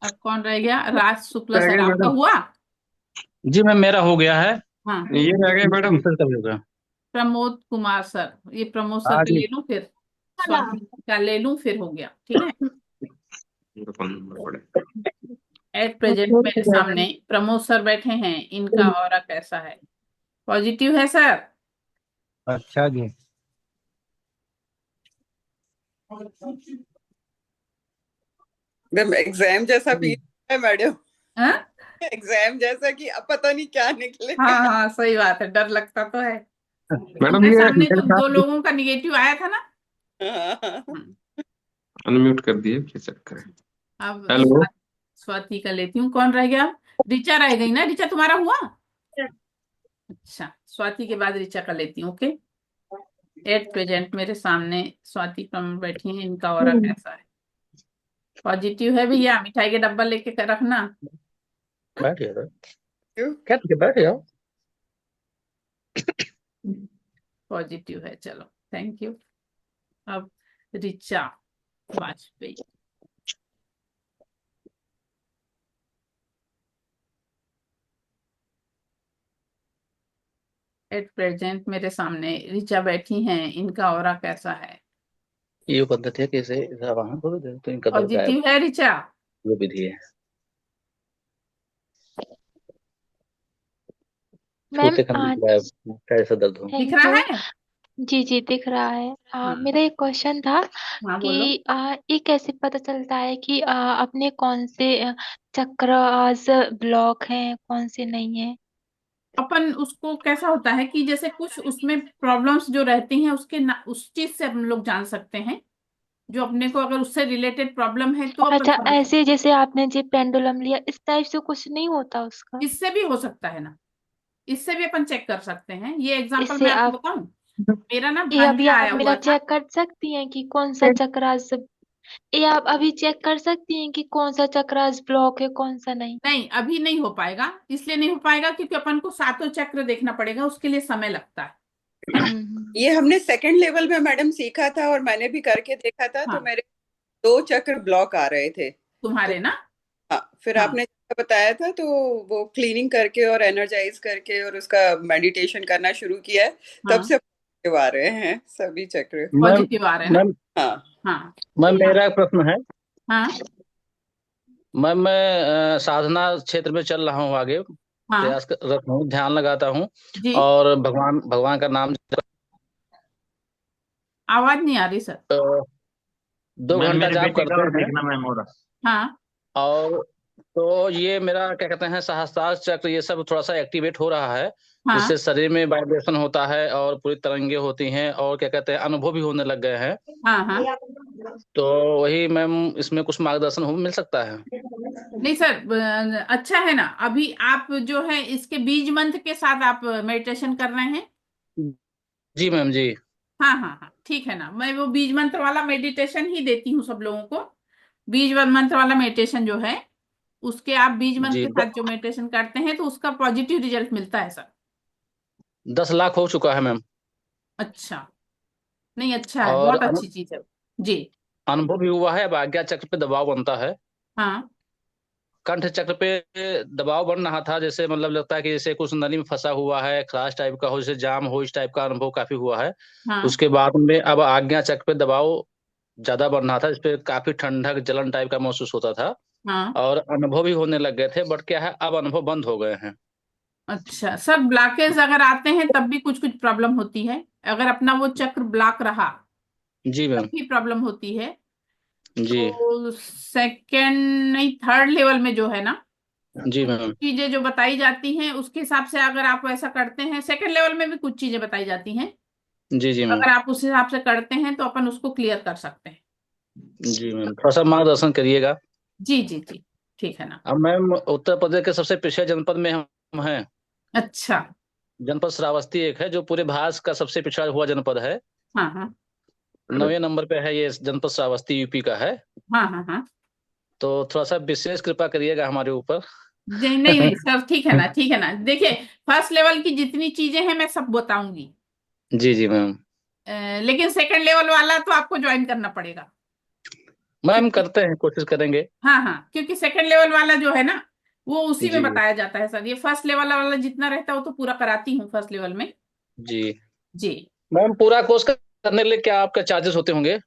A: अब कौन रह गया? राज शुक्ला
B: रह
A: सर,
B: गए
A: आपका
B: मैडम।
A: हुआ?
E: जी मैम, मेरा हो गया है।
A: हाँ।
B: ये रह गए मैडम।
E: मिसेज का भी हो गया।
A: प्रमोद कुमार सर, ये प्रमोद सर
E: हाँ
A: का
E: जी।
A: ले लूं फिर? स्वाति का ले लूं फिर? हो गया, ठीक है।
B: फोन नंबर पड़े।
A: एट प्रेजेंट मेरे सामने प्रमोद सर बैठे हैं, इनका ऑरा कैसा है? पॉजिटिव है सर?
E: अच्छा जी।
D: मैम एग्जाम जैसा फील है मैडम।
A: हाँ
D: एग्जाम जैसा कि अब पता नहीं क्या निकले।
A: हाँ हाँ, सही बात है, डर लगता तो है।
B: मैडम
A: हमारे
B: ये
A: सामने तो
B: मेरे
A: दो
B: साथ
A: लोगों का निगेटिव आया था ना।
D: हाँ।
A: हम्म,
B: अनम्यूट कर दिए, फिर चेक करें।
A: अब
B: हेलो।
A: स्वाति का लेती हूँ। कौन रह गया? ऋचा रह गई ना? ऋचा तुम्हारा हुआ? अच्छा, स्वाति के बाद ऋचा का लेती हूँ। ओके। एट प्रेजेंट मेरे सामने स्वाति प्रमुख बैठी हैं, इनका ऑरा कैसा है? पॉजिटिव है भैया, मिठाई के डब्बा लेके रखना।
E: बैठ गया
D: क्यों?
E: क्या? ठीक है, बैठ जाओ।
A: पॉजिटिव है, चलो थैंक यू। अब ऋचा वाजपेयी। एट प्रेजेंट मेरे सामने ऋचा बैठी हैं, इनका ऑरा कैसा है?
E: ये पद्धति है कैसे वहां बोल दे तो इनका दर्द गायब
A: पॉजिटिव है ऋचा?
E: वो विधि है
G: मैम
E: छूते का
G: आज
E: गायब कैसा दर्द हो
A: दिख
G: थैंक
A: रहा
G: यू।
A: है?
G: जी जी दिख रहा है।
A: हाँ
G: मेरा एक क्वेश्चन था
A: हाँ बोलो।
G: कि ये कैसे पता चलता है कि अपने कौन से चक्र आज ब्लॉक हैं कौन से नहीं है।
A: अपन उसको कैसा होता है कि जैसे कुछ उसमें प्रॉब्लम्स जो रहती हैं उसके उस चीज से हम लोग जान सकते हैं, जो अपने को अगर उससे रिलेटेड प्रॉब्लम है तो अपन
G: अच्छा
A: समझ सकते
G: ऐसे जैसे आपने जो पेंडुलम लिया इस टाइप से कुछ नहीं होता उसका।
A: हैं। इससे भी हो सकता है ना, इससे भी अपन चेक कर सकते हैं। ये एग्जांपल
G: इससे
A: मैं आपको
G: आप
A: बताऊं, मेरा ना
G: ये अभी
A: भांजा
G: आप
A: आया
G: मेरा
A: हुआ था।
G: चेक कर सकती हैं कि कौन सा चक्र आज ये आप अभी चेक कर सकती हैं कि कौन सा चक्र आज ब्लॉक है कौन सा नहीं।
A: नहीं अभी नहीं हो पाएगा, इसलिए नहीं हो पाएगा क्योंकि अपन को सातों चक्र देखना पड़ेगा, उसके लिए समय लगता है ना?
D: ये हमने सेकंड लेवल में मैडम सीखा था और मैंने भी करके देखा था, तो
A: हाँ
D: मेरे 2 चक्र ब्लॉक आ रहे थे। तो
A: तुम्हारे ना।
D: हाँ, फिर
A: हाँ
D: आपने जैसा बताया था तो वो क्लीनिंग करके और एनर्जाइज करके और उसका मेडिटेशन करना शुरू किया है, तब
A: हाँ
D: से positive आ रहे हैं सभी चक्र।
E: मैम
A: पॉजिटिव आ रहे हैं ना।
E: मैम
D: हाँ
A: हाँ
E: मैम मेरा एक प्रश्न है
A: हाँ
E: मैम मैं साधना क्षेत्र में चल रहा हूँ आगे
A: हाँ
E: प्रयास कर रहा हूँ ध्यान लगाता हूँ
A: जी।
E: और भगवान भगवान का नाम
A: आवाज नहीं आ रही सर।
E: 2 घंटा
F: मेरे
E: जाप
F: बेटे का
E: करते
F: और
E: हैं
F: देखना मैम और
A: हाँ
E: और तो ये मेरा क्या कहते हैं सहस्त्रार चक्र ये सब थोड़ा सा एक्टिवेट हो रहा है
A: हाँ
E: जिससे शरीर में वाइब्रेशन होता है और पूरी तरंगे होती हैं और क्या कहते हैं अनुभव भी होने लग गए हैं
A: हाँ हाँ।
E: तो वही मैम इसमें कुछ मार्गदर्शन हो मिल सकता है
A: नहीं सर, अच्छा है ना। अभी आप जो है इसके बीज मंत्र के साथ आप मेडिटेशन कर रहे हैं?
E: जी मैम जी
A: हाँ हाँ हाँ ठीक है ना। मैं वो बीज मंत्र वाला मेडिटेशन ही देती हूँ सब लोगों को। बीज मंत्र वाला मेडिटेशन जो है उसके आप बीज मंत्र
E: जी
A: के साथ जो मेडिटेशन करते हैं तो उसका पॉजिटिव रिजल्ट मिलता है सर।
E: 10 लाख हो चुका है मैम
A: अच्छा, नहीं अच्छा है,
E: और
A: बहुत अच्छी चीज है। जी।
E: अनुभव भी हुआ है अब आज्ञा चक्र पे दबाव बनता है
A: हाँ
E: कंठ चक्र पे दबाव बन रहा था जैसे मतलब लगता है कि जैसे कुछ नली में फंसा हुआ है खराश टाइप का हो जैसे जाम हो इस टाइप का अनुभव काफी हुआ है
A: हाँ
E: उसके बाद में अब आज्ञा चक्र पे दबाव ज्यादा बढ़ रहा था इस पे काफी ठंडक जलन टाइप का महसूस होता था
A: हाँ।
E: और अनुभव भी होने लग गए थे बट क्या है अब अनुभव बंद हो गए हैं
A: अच्छा सर, ब्लॉकेज अगर आते हैं तब भी कुछ कुछ प्रॉब्लम होती है। अगर अपना वो चक्र ब्लॉक रहा
E: जी
A: तब
E: मैम
A: भी प्रॉब्लम होती है।
E: जी
A: तो सेकंड नहीं थर्ड लेवल में जो है ना
E: जी
A: कुछ
E: मैम
A: चीजें जो बताई जाती हैं उसके हिसाब से अगर आप वैसा करते हैं, सेकंड लेवल में भी कुछ चीजें बताई जाती हैं,
E: जी जी मैम
A: अगर आप उस हिसाब से करते हैं तो अपन उसको क्लियर कर सकते हैं।
E: जी मैम थोड़ा सा मार्गदर्शन करिएगा
A: जी जी जी ठीक है ना।
E: अब मैम उत्तर प्रदेश के सबसे पिछड़े जनपद में हम हैं
A: अच्छा।
E: जनपद श्रावस्ती एक है जो पूरे भारत का सबसे पिछड़ा हुआ जनपद है
A: हाँ हाँ
E: 9वें नंबर पे है ये जनपद श्रावस्ती यूपी का है
A: हाँ हाँ हाँ।
E: तो थोड़ा सा विशेष कृपा करिएगा हमारे ऊपर
A: नहीं नहीं नहीं सर, ठीक है ना ठीक है ना। देखिए फर्स्ट लेवल की जितनी चीजें हैं मैं सब बताऊंगी,
E: जी जी मैम
A: लेकिन सेकंड लेवल वाला तो आपको ज्वाइन करना पड़ेगा
E: मैम
A: क्योंकि
E: करते हैं कोशिश करेंगे
A: हाँ हाँ क्योंकि सेकंड लेवल वाला जो है ना वो उसी में
E: जी
A: बताया जाता है सर। ये फर्स्ट लेवल वाला जितना रहता है वो तो पूरा कराती हूँ फर्स्ट लेवल में।
E: जी
A: जी।
E: मैम पूरा कोर्स करने के लिए क्या आपका चार्जेस होते होंगे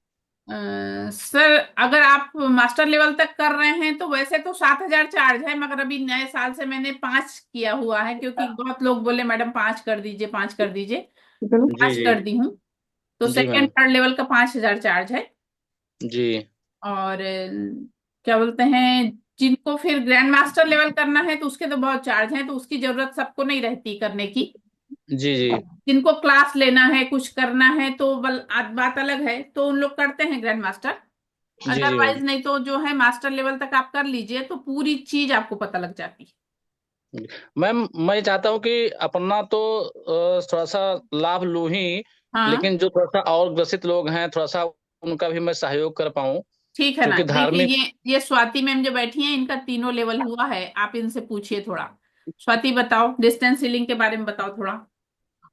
A: सर अगर आप मास्टर लेवल तक कर रहे हैं तो वैसे तो 7,000 चार्ज है, मगर अभी नए साल से मैंने 5 किया हुआ है क्योंकि बहुत लोग बोले मैडम 5 कर दीजिए 5 कर दीजिए, तो
E: जी
A: 5
E: जी
A: कर दी हूँ। तो
E: जी
A: सेकंड
E: मैम
A: थर्ड लेवल का 5,000 चार्ज है।
E: जी
A: और क्या बोलते हैं, जिनको फिर ग्रैंड मास्टर लेवल करना है तो उसके तो बहुत चार्ज है, तो उसकी जरूरत सबको नहीं रहती करने की।
E: जी जी
A: जिनको क्लास लेना है कुछ करना है तो बात अलग है, तो उन लोग करते हैं ग्रैंड मास्टर।
E: जी जी मैम
A: अदरवाइज नहीं तो जो है मास्टर लेवल तक आप कर लीजिए तो पूरी चीज आपको पता लग जाती है।
E: मैम मैं चाहता हूँ कि अपना तो थोड़ा सा लाभ लूँ ही
A: हाँ
E: लेकिन जो थोड़ा सा और ग्रसित लोग हैं थोड़ा सा उनका भी मैं सहयोग कर पाऊँ
A: ठीक है ना।
E: क्योंकि
A: देखिए
E: धार्मिक
A: ये स्वाति मैम जो बैठी हैं इनका तीनों लेवल हुआ है, आप इनसे पूछिए थोड़ा। स्वाति बताओ डिस्टेंस सीलिंग के बारे में बताओ थोड़ा।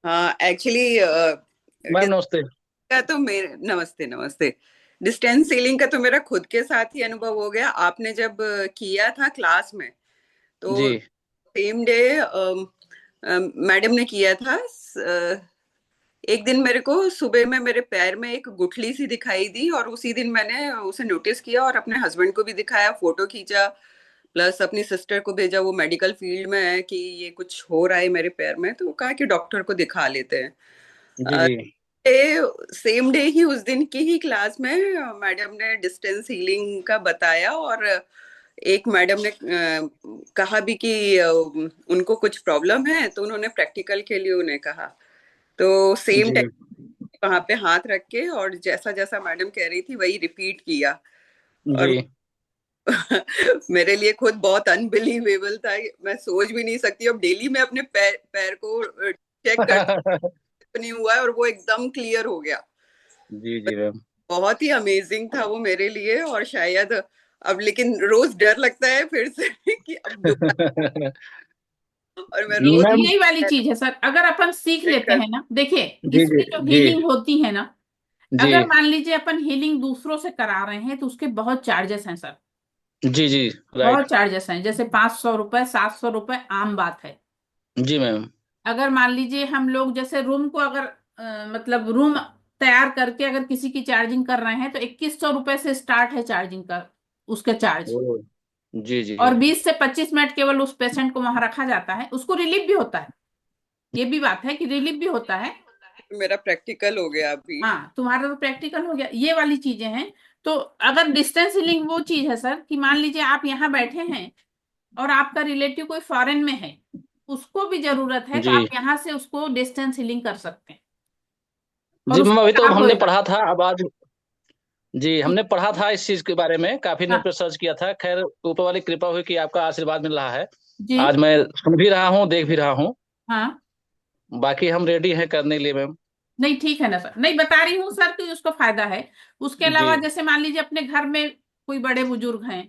D: हाँ एक्चुअली
E: मैम नमस्ते
D: का तो मेरे नमस्ते नमस्ते डिस्टेंस सीलिंग का तो मेरा खुद के साथ ही अनुभव हो गया। आपने जब किया था क्लास में तो
E: जी
D: सेम डे मैडम ने किया था। एक दिन मेरे को सुबह में मेरे पैर में एक गुठली सी दिखाई दी, और उसी दिन मैंने उसे नोटिस किया और अपने हस्बैंड को भी दिखाया, फोटो खींचा, प्लस अपनी सिस्टर को भेजा, वो मेडिकल फील्ड में है, कि ये कुछ हो रहा है मेरे पैर में। तो वो कहा कि डॉक्टर को दिखा लेते हैं।
E: जी जी
D: सेम डे ही, उस दिन की ही क्लास में मैडम ने डिस्टेंस हीलिंग का बताया, और एक मैडम ने कहा भी कि उनको कुछ प्रॉब्लम है, तो उन्होंने प्रैक्टिकल के लिए उन्हें कहा। तो सेम
E: जी
D: टाइम वहां पे हाथ रख के, और जैसा जैसा मैडम कह रही थी वही रिपीट किया। और
E: जी
D: मेरे लिए खुद बहुत अनबिलीवेबल था, मैं सोच भी नहीं सकती। अब डेली मैं अपने पैर पैर को चेक कर नहीं हुआ है, और वो एकदम क्लियर हो गया।
E: जी जी मैम।
D: बहुत ही अमेजिंग था वो मेरे लिए। और शायद अब, लेकिन रोज डर लगता है फिर से कि अब दोबारा, और मैं रोज
E: मैम
A: यही वाली चीज है सर, अगर अपन सीख
D: चेक
A: लेते
D: कर।
A: हैं ना, देखिए
E: जी जी
A: इसमें जो
E: जी
A: हीलिंग होती है ना,
E: जी
A: अगर मान लीजिए अपन हीलिंग दूसरों से करा रहे हैं तो उसके बहुत चार्जेस हैं सर,
E: जी जी
A: बहुत
E: राइट।
A: चार्जेस हैं। जैसे 500 रुपए, 700 रुपए आम बात है।
E: जी मैम।
A: अगर मान लीजिए हम लोग जैसे रूम को अगर मतलब रूम तैयार करके अगर किसी की चार्जिंग कर रहे हैं तो 2100 रुपए से स्टार्ट है चार्जिंग का, उसका चार्ज।
E: ओ जी जी
A: और 20 से 25 मिनट केवल उस पेशेंट को वहां रखा जाता है, उसको रिलीफ भी होता है। ये भी बात है कि रिलीफ भी होता है।
D: मेरा प्रैक्टिकल हो गया अभी।
A: हाँ, तुम्हारा तो प्रैक्टिकल हो गया, ये वाली चीजें हैं। तो अगर डिस्टेंस हीलिंग वो चीज है सर कि मान लीजिए आप यहाँ बैठे हैं और आपका रिलेटिव कोई फॉरेन में है, उसको भी जरूरत है, तो
E: जी
A: आप यहाँ से उसको डिस्टेंस हीलिंग कर सकते हैं और
E: जी मैम।
A: उसको
E: अभी तो
A: लाभ
E: हमने
A: होएगा।
E: पढ़ा था, अब आज जी हमने पढ़ा था इस चीज के बारे में, काफी नेट
A: हाँ
E: पर सर्च किया था। खैर ऊपर वाली कृपा हुई कि आपका आशीर्वाद मिल रहा है।
A: जी।
E: आज मैं सुन भी रहा हूँ, देख भी रहा हूँ।
A: हाँ,
E: बाकी हम रेडी हैं करने के लिए मैम।
A: नहीं ठीक है ना सर, नहीं बता रही हूँ सर कि उसको फायदा है। उसके
E: जी
A: अलावा जैसे मान लीजिए अपने घर में कोई बड़े बुजुर्ग हैं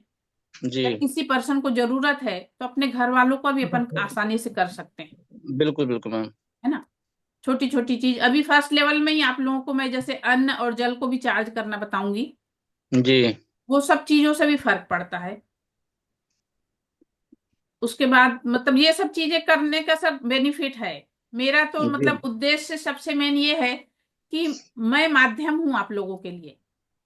E: जी
A: या किसी पर्सन को जरूरत है, तो अपने घर वालों को भी अपन आसानी से कर सकते हैं,
E: बिल्कुल बिल्कुल मैम।
A: है ना। छोटी छोटी चीज अभी फर्स्ट लेवल में ही आप लोगों को मैं जैसे अन्न और जल को भी चार्ज करना बताऊंगी।
E: जी
A: वो सब चीजों से भी फर्क पड़ता है। उसके बाद मतलब ये सब चीजें करने का सब बेनिफिट है। मेरा तो
E: जी
A: मतलब उद्देश्य सबसे मेन ये है कि मैं माध्यम हूं आप लोगों के लिए।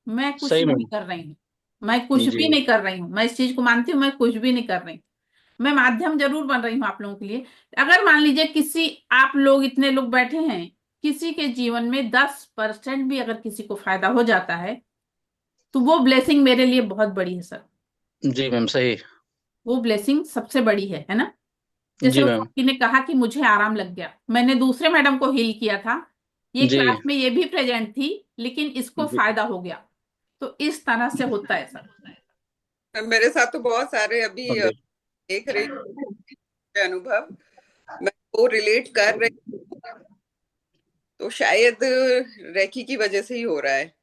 A: मैं कुछ
E: सही
A: नहीं
E: मैम।
A: कर रही हूँ, मैं कुछ
E: जी
A: भी नहीं कर रही हूँ, मैं इस चीज को मानती हूँ, मैं कुछ भी नहीं कर रही हूँ। मैं माध्यम जरूर बन रही हूँ आप लोगों के लिए। अगर मान लीजिए किसी, आप लोग इतने लोग बैठे हैं, किसी के जीवन में 10% भी अगर किसी को फायदा हो जाता है तो वो ब्लेसिंग मेरे लिए बहुत बड़ी है सर।
E: जी मैम सही।
A: वो ब्लेसिंग सबसे बड़ी है ना। जैसे
E: जी
A: उस
E: मैम।
A: लड़की ने कहा कि मुझे आराम लग गया, मैंने दूसरे मैडम को हील किया था, ये
E: जी
A: क्लास में ये भी प्रेजेंट थी, लेकिन इसको
E: जी
A: फायदा हो गया। तो इस तरह से होता है सर।
D: मेरे साथ तो बहुत सारे अभी
E: ओके।
D: देख रही हूँ अनुभव, मैं वो रिलेट कर रही हूँ। तो शायद रेकी की वजह से ही हो रहा है।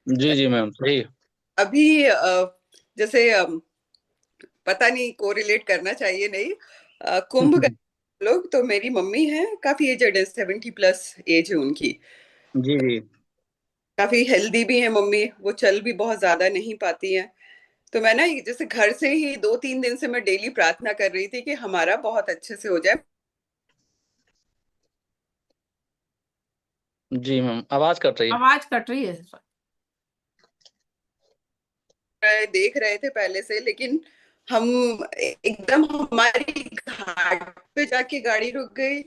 E: जी जी मैम सही।
D: अभी जैसे पता नहीं कोरिलेट करना चाहिए नहीं, कुंभ गए लोग, तो मेरी मम्मी है, काफी एजेड है, 70+ एज है उनकी।
E: जी जी
D: काफी हेल्दी भी है मम्मी, वो चल भी बहुत ज्यादा नहीं पाती हैं। तो मैं ना जैसे घर से ही 2-3 दिन से मैं डेली प्रार्थना कर रही थी कि हमारा बहुत अच्छे से हो जाए।
E: जी मैम आवाज कट रही है।
A: आवाज कट रही है सर।
D: देख रहे थे पहले से, लेकिन हम एकदम हमारी घाट पे जाके गाड़ी रुक गई।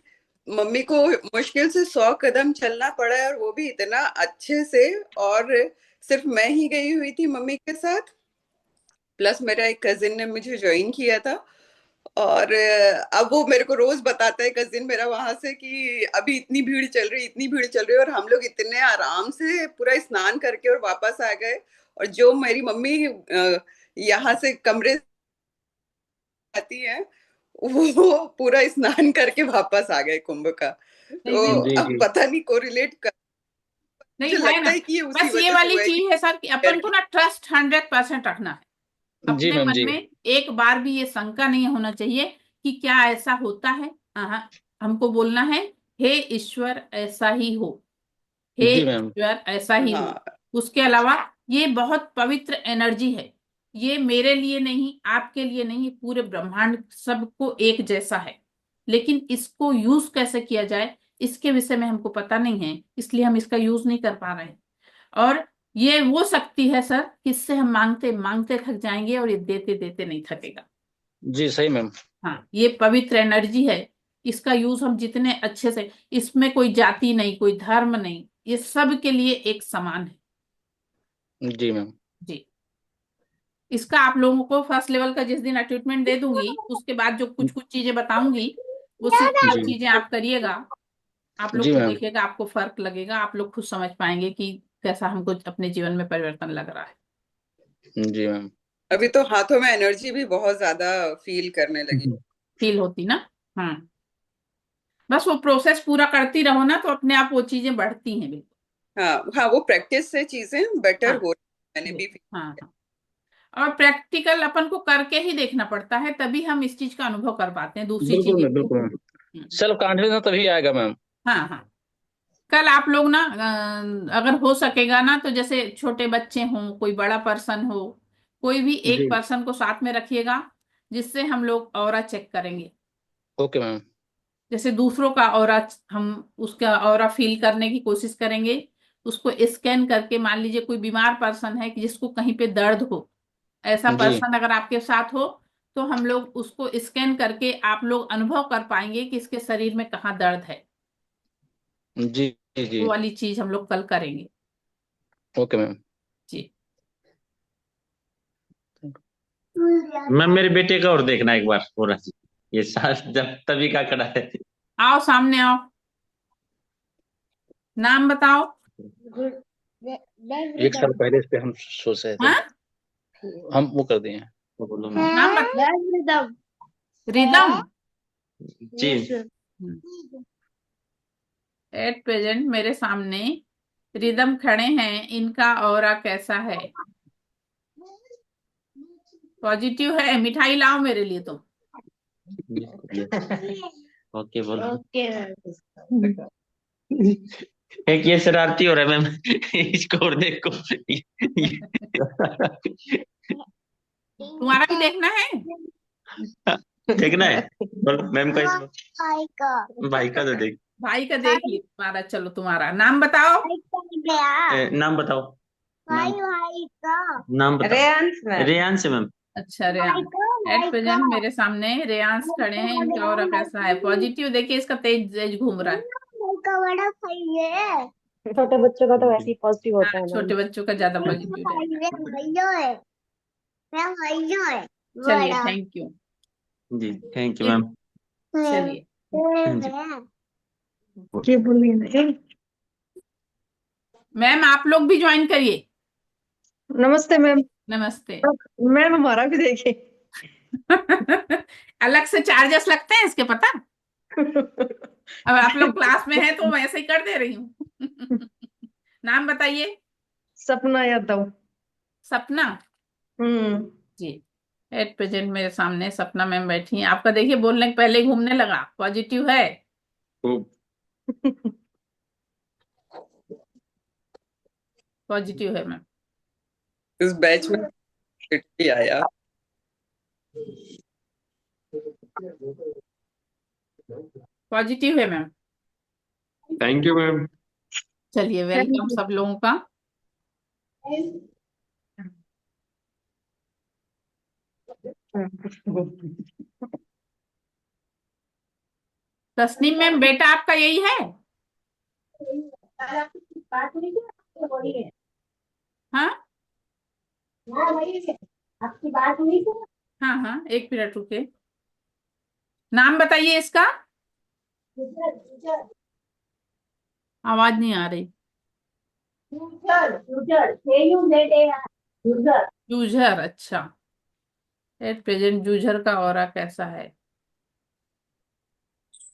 D: मम्मी को मुश्किल से 100 कदम चलना पड़ा, और वो भी इतना अच्छे से। और सिर्फ मैं ही गई हुई थी मम्मी के साथ, प्लस मेरा एक कजिन ने मुझे ज्वाइन किया था। और अब वो मेरे को रोज बताता है कजिन मेरा वहां से कि अभी इतनी भीड़ चल रही, इतनी भीड़ चल रही है, और हम लोग इतने आराम से पूरा स्नान करके और वापस आ गए। और जो मेरी मम्मी यहाँ से कमरे आती है, वो पूरा स्नान करके वापस आ गए कुंभ का।
A: नहीं
D: तो
E: जी
D: अब
E: जी
D: पता नहीं कोरिलेट कर,
A: नहीं
D: मुझे
A: है
D: लगता
A: ना।
D: है कि ये उसी
A: बस ये
D: वजह से
A: वाली
D: हुआ है कि
A: चीज है सर कि अपन को ना ट्रस्ट 100% रखना है
E: जी
A: अपने
E: मैम
A: मन
E: जी
A: में। एक बार भी ये शंका नहीं होना चाहिए कि क्या ऐसा होता है। हाँ, हमको बोलना है, हे ईश्वर ऐसा ही हो, हे
E: जी मैम।
A: ईश्वर ऐसा ही हो।
D: हाँ।
A: उसके अलावा ये बहुत पवित्र एनर्जी है। ये मेरे लिए नहीं, आपके लिए नहीं, पूरे ब्रह्मांड सबको एक जैसा है। लेकिन इसको यूज कैसे किया जाए इसके विषय में हमको पता नहीं है, इसलिए हम इसका यूज नहीं कर पा रहे हैं। और ये वो शक्ति है सर, इससे हम मांगते मांगते थक जाएंगे और ये देते देते नहीं थकेगा।
E: जी सही मैम।
A: हाँ, ये पवित्र एनर्जी है, इसका यूज हम जितने अच्छे से, इसमें कोई जाति नहीं, कोई धर्म नहीं, ये सब के लिए एक समान है।
E: जी मैम।
A: जी, इसका आप लोगों को फर्स्ट लेवल का जिस दिन ट्रीटमेंट दे दूंगी उसके बाद जो कुछ कुछ चीजें बताऊंगी वो
E: जी
A: चीजें आप करिएगा, आप लोग
E: जी
A: को
E: मैम।
A: देखिएगा, आपको फर्क लगेगा, आप लोग खुद समझ पाएंगे कि कैसा हमको अपने जीवन में परिवर्तन लग रहा है।
E: जी मैम।
D: अभी तो हाथों में एनर्जी भी बहुत ज्यादा फील करने लगी।
A: फील होती ना। बस वो प्रोसेस पूरा करती रहो ना तो अपने आप वो चीजें बढ़ती हैं। बिल्कुल।
D: हाँ हाँ, वो प्रैक्टिस से चीजें बेटर
A: हाँ,
D: हो रही, मैंने भी
A: हाँ, और प्रैक्टिकल अपन को करके ही देखना पड़ता है, तभी हम इस चीज का अनुभव कर पाते हैं। दूसरी
E: बिल्कुल
A: चीजें
E: मैम, बिल्कुल मैम, सेल्फ कॉन्फिडेंस तभी आएगा मैम।
A: हाँ हाँ, कल आप लोग ना अगर हो सकेगा ना तो जैसे छोटे बच्चे हों, कोई बड़ा पर्सन हो, कोई भी एक
E: जी
A: पर्सन को साथ में रखिएगा जिससे हम लोग ऑरा चेक करेंगे।
E: Okay ma'am.
A: जैसे दूसरों का ऑरा, हम उसका ऑरा फील करने की कोशिश करेंगे, उसको स्कैन करके। मान लीजिए कोई बीमार पर्सन है कि जिसको कहीं पे दर्द हो, ऐसा
E: जी
A: पर्सन अगर आपके साथ हो तो हम लोग उसको स्कैन करके आप लोग अनुभव कर पाएंगे कि इसके शरीर में कहाँ दर्द है।
E: जी जी
A: वो वाली चीज हम लोग कल करेंगे।
E: Okay ma'am.
A: जी,
F: मैम मेरे बेटे का और देखना एक बार हो रहा है ये साल जब तभी का खड़ा है।
A: आओ सामने आओ, नाम बताओ।
E: एक साल पहले इस पे हम सोच रहे थे,
A: हाँ,
E: हम वो कर दिए हैं।
F: वो बोलो मैम।
A: नाम बता। रिदम।
F: जी
A: एट प्रेजेंट मेरे सामने रिदम खड़े हैं, इनका ऑरा कैसा है? पॉजिटिव है। मिठाई लाओ मेरे लिए तुम।
F: ओके बोलो। एक ये शरारती हो रहा है मैम इसको और देखो
A: तुम्हारा भी देखना है।
F: देखना है बोलो मैम का इसको भाई का तो देख
A: भाई का देख ली तुम्हारा। चलो तुम्हारा नाम बताओ।
F: नाम बताओ नाम बताओ। रेयांश है मैम।
A: अच्छा, रेयांश। एट प्रेजेंट मेरे सामने रेयांश खड़े हैं, इनका ऑरा कैसा है? पॉजिटिव। देखिए इसका तेज तेज घूम रहा है।
C: छोटे बच्चों का तो वैसे ही पॉजिटिव होता
A: हाँ,
C: है
A: छोटे
C: मैम।
A: बच्चों का ज्यादा पॉजिटिव रहता है। चलिए, थैंक यू।
F: जी थैंक यू मैम।
A: चलिए, मैम आप लोग भी ज्वाइन करिए।
H: नमस्ते मैम।
A: नमस्ते।
H: मैम हमारा भी देखिए
A: अलग से चार्जेस लगते हैं इसके, पता? अब आप लोग क्लास में हैं तो मैं ऐसे ही कर दे रही हूँ। नाम बताइए।
H: सपना यादव।
A: सपना जी। एट प्रेजेंट मेरे सामने सपना मैम बैठी हैं। आपका देखिए बोलने के पहले ही घूमने लगा। पॉजिटिव है।
B: खूब।
A: पॉजिटिव है मैम।
D: इस बैच में भी आया।
A: पॉजिटिव है मैम।
B: Thank you ma'am.
A: चलिए, वेलकम सब लोगों का। तस्नीम मैम, बेटा आपका यही है? हाँ
C: आपकी बात हुई थी।
A: हाँ हाँ, एक मिनट रुके। नाम बताइए इसका। आवाज नहीं आ रही। जूझर। अच्छा, एट प्रेजेंट जूझर का ऑरा कैसा है?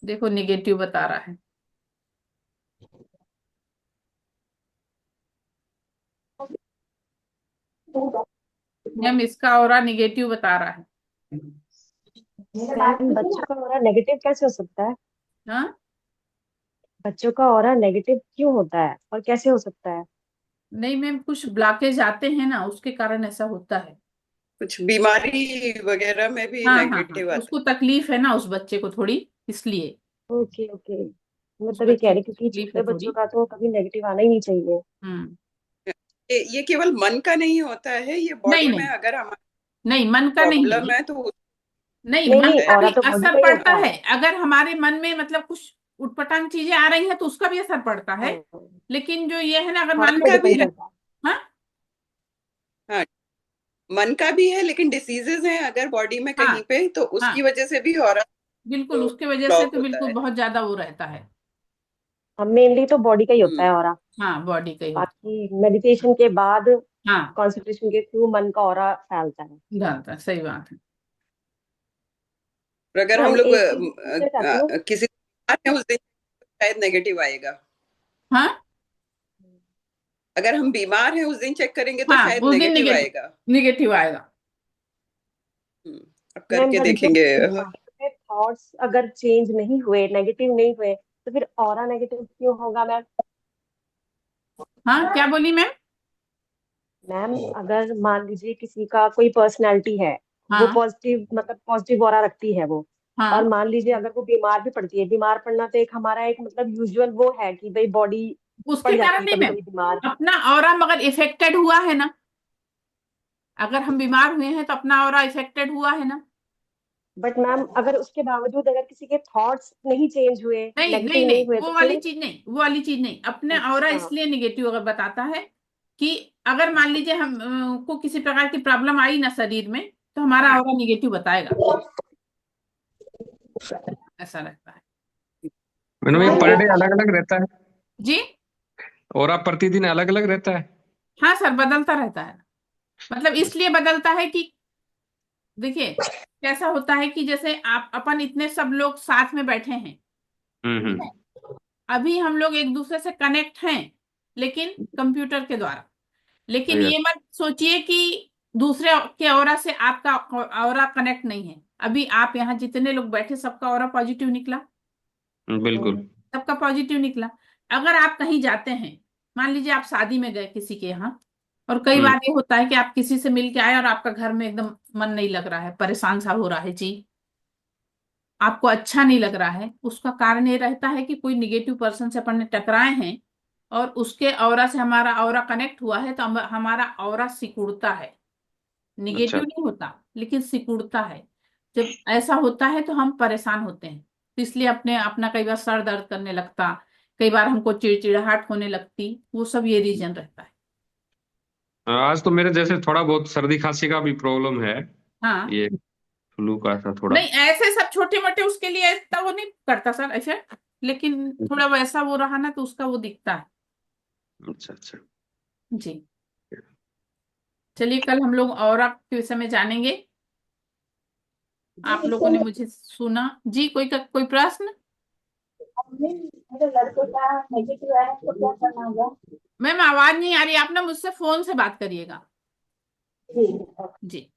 A: देखो, निगेटिव बता रहा है। मैम इसका ऑरा निगेटिव बता रहा है।
C: मैम बच्चों का ऑरा नेगेटिव कैसे हो सकता है?
A: हाँ,
C: बच्चों का ऑरा नेगेटिव क्यों होता है और कैसे हो सकता है?
A: नहीं मैम, कुछ ब्लॉकेज आते हैं ना, उसके कारण ऐसा होता है।
D: कुछ बीमारी वगैरह में भी
A: हाँ हाँ हाँ,
D: नेगेटिव आता
A: उसको तकलीफ है ना, उस बच्चे को थोड़ी, इसलिए
C: ओके ओके, मैं
A: उसको
C: तभी कह रही, क्योंकि
A: तकलीफ
C: छोटे
A: है
C: बच्चों
A: थोड़ी।
C: का तो कभी नेगेटिव आना ही नहीं चाहिए।
D: ये केवल मन का नहीं होता है, ये
A: नहीं
D: बॉडी में
A: नहीं
D: अगर हमारी
A: नहीं, मन का नहीं है
D: प्रॉब्लम
A: ये।
D: है तो
A: नहीं,
C: नहीं
A: मन
C: नहीं,
A: का भी
C: ऑरा तो बॉडी
A: असर
C: का ही
A: पड़ता
C: होता है।
A: है। अगर हमारे मन में मतलब कुछ उटपटांग चीजें आ रही हैं तो उसका भी असर पड़ता है।
C: हाँ,
A: लेकिन जो ये है ना, अगर मान
C: थॉट पे
A: लीजिए
C: डिपेंड
A: अभी
C: करता है।
A: हाँ
D: हाँ, मन का भी है, लेकिन डिसीजेस हैं अगर बॉडी में
A: हाँ
D: कहीं पे तो
A: हाँ,
D: उसकी वजह से भी ऑरा
A: बिल्कुल उसके वजह से
D: ब्लॉक
A: तो
D: होता
A: बिल्कुल
D: है।
A: बहुत ज्यादा वो रहता है।
C: अब मेनली तो बॉडी का ही होता है
D: हम्म।
C: ऑरा।
A: हाँ, बॉडी का ही होता
C: बाकी मेडिटेशन के बाद
A: है। हाँ,
C: कंसंट्रेशन के थ्रू मन का ऑरा फैलता है।
A: जानता है, सही बात है।
D: और अगर हम
C: मैम
D: लोग
C: एक चीज पूछना चाहती हूँ।
D: किसी बीमार हैं उस दिन शायद नेगेटिव आएगा।
A: हाँ
D: अगर हम बीमार हैं उस दिन चेक करेंगे तो
A: हाँ,
D: शायद
A: उस दिन
D: नेगेटिव
A: निगेटिव
D: आएगा।
A: निगेटिव आएगा।
D: अब
C: मैम
D: करके
C: बट जो
D: देखेंगे।
C: दिमाग में थॉट्स अगर चेंज नहीं हुए, नेगेटिव नहीं हुए, तो फिर ऑरा नेगेटिव क्यों होगा मैम?
A: हाँ, क्या बोली मैम?
C: मैम अगर मान लीजिए किसी का कोई पर्सनैलिटी है, वो
A: हाँ
C: पॉजिटिव मतलब पॉजिटिव ऑरा रखती है वो, और
A: हाँ,
C: मान लीजिए अगर वो बीमार भी पड़ती है, बीमार पड़ना तो एक हमारा एक मतलब यूजुअल वो है कि भाई बॉडी
A: उसके
C: पड़ जाती
A: कारण
C: है
A: नहीं
C: कभी
A: मैम,
C: कभी बीमार।
A: अपना ऑरा मगर इफेक्टेड हुआ है ना। अगर हम बीमार हुए हैं तो अपना ऑरा इफेक्टेड हुआ है ना।
C: बट मैम अगर उसके बावजूद अगर किसी के थॉट्स नहीं चेंज हुए,
A: नहीं नहीं
C: नेगेटिव नहीं
A: नहीं,
C: हुए,
A: वो
C: तो
A: वाली
C: फिर
A: चीज नहीं, वो वाली चीज नहीं। अपने ऑरा
C: अच्छा
A: इसलिए निगेटिव अगर बताता है कि अगर मान लीजिए हम को किसी प्रकार की प्रॉब्लम आई ना शरीर में, तो हमारा ऑरा निगेटिव बताएगा। ऐसा लगता है
B: मैंने ये
C: मैम
B: पर
C: एक
B: डे अलग अलग रहता है
A: जी।
B: और आप प्रतिदिन अलग अलग रहता है?
A: हाँ सर, बदलता रहता है। मतलब इसलिए बदलता है कि देखिए कैसा होता है कि जैसे आप अपन इतने सब लोग साथ में बैठे हैं, ठीक है,
B: हम्म।
A: अभी हम लोग एक दूसरे से कनेक्ट हैं, लेकिन कंप्यूटर के द्वारा। लेकिन
B: यस,
A: ये मत सोचिए कि दूसरे के ऑरा से आपका ऑरा कनेक्ट नहीं है। अभी आप यहाँ जितने लोग बैठे सबका ऑरा पॉजिटिव निकला,
B: बिल्कुल।
A: सबका पॉजिटिव निकला। अगर आप कहीं जाते हैं, मान लीजिए आप शादी में गए किसी के यहाँ, और कई
B: हम्म।
A: बार ये होता है कि आप किसी से मिल के आए और आपका घर में एकदम मन नहीं लग रहा है, परेशान सा हो रहा है जी, आपको अच्छा नहीं लग रहा है। उसका कारण ये रहता है कि कोई निगेटिव पर्सन से अपन ने टकराए हैं, और उसके ऑरा से हमारा ऑरा कनेक्ट हुआ है, तो हमारा ऑरा सिकुड़ता है।
B: अच्छा।
A: निगेटिव नहीं होता, लेकिन सिकुड़ता है। जब ऐसा होता है तो हम परेशान होते हैं। तो इसलिए अपने अपना कई बार सर दर्द करने लगता, कई बार हमको चिड़चिड़ाहट होने लगती, वो सब ये रीजन रहता है।
B: आज तो मेरे जैसे थोड़ा बहुत सर्दी खांसी का भी प्रॉब्लम है,
A: हाँ,
B: ये फ्लू का था थोड़ा।
A: नहीं ऐसे सब छोटे मोटे उसके लिए इतना वो नहीं करता सर ऐसे, लेकिन थोड़ा वैसा वो रहा ना तो उसका वो दिखता है।
B: अच्छा अच्छा।
A: जी, चलिए कल हम लोग ऑरा के विषय में जानेंगे। आप लोगों ने मुझे सुना जी। कोई प्रश्न?
C: लड़कों का नेगेटिव है तो क्या करना होगा?
A: मैम आवाज नहीं आ रही, आप ना मुझसे फोन से बात करिएगा। जी,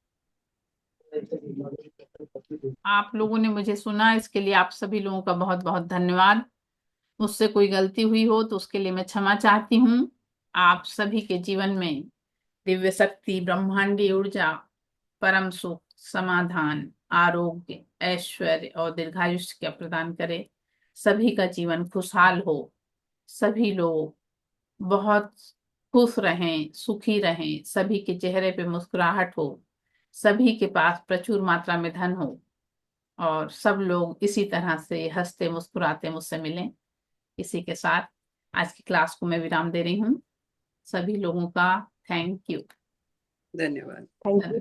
A: आप लोगों ने मुझे सुना, इसके लिए आप सभी लोगों का बहुत बहुत धन्यवाद। मुझसे कोई गलती हुई हो तो उसके लिए मैं क्षमा चाहती हूँ। आप सभी के जीवन में दिव्य शक्ति, ब्रह्मांडीय ऊर्जा, परम सुख, समाधान, आरोग्य, ऐश्वर्य और दीर्घायुष्य का प्रदान करे। सभी का जीवन खुशहाल हो, सभी लोग बहुत खुश रहें, सुखी रहें, सभी के चेहरे पे मुस्कुराहट हो, सभी के पास प्रचुर मात्रा में धन हो, और सब लोग इसी तरह से हंसते मुस्कुराते मुझसे मिलें। इसी के साथ आज की क्लास को मैं विराम दे रही हूँ। सभी लोगों का थैंक यू।
D: धन्यवाद।
C: Thank you.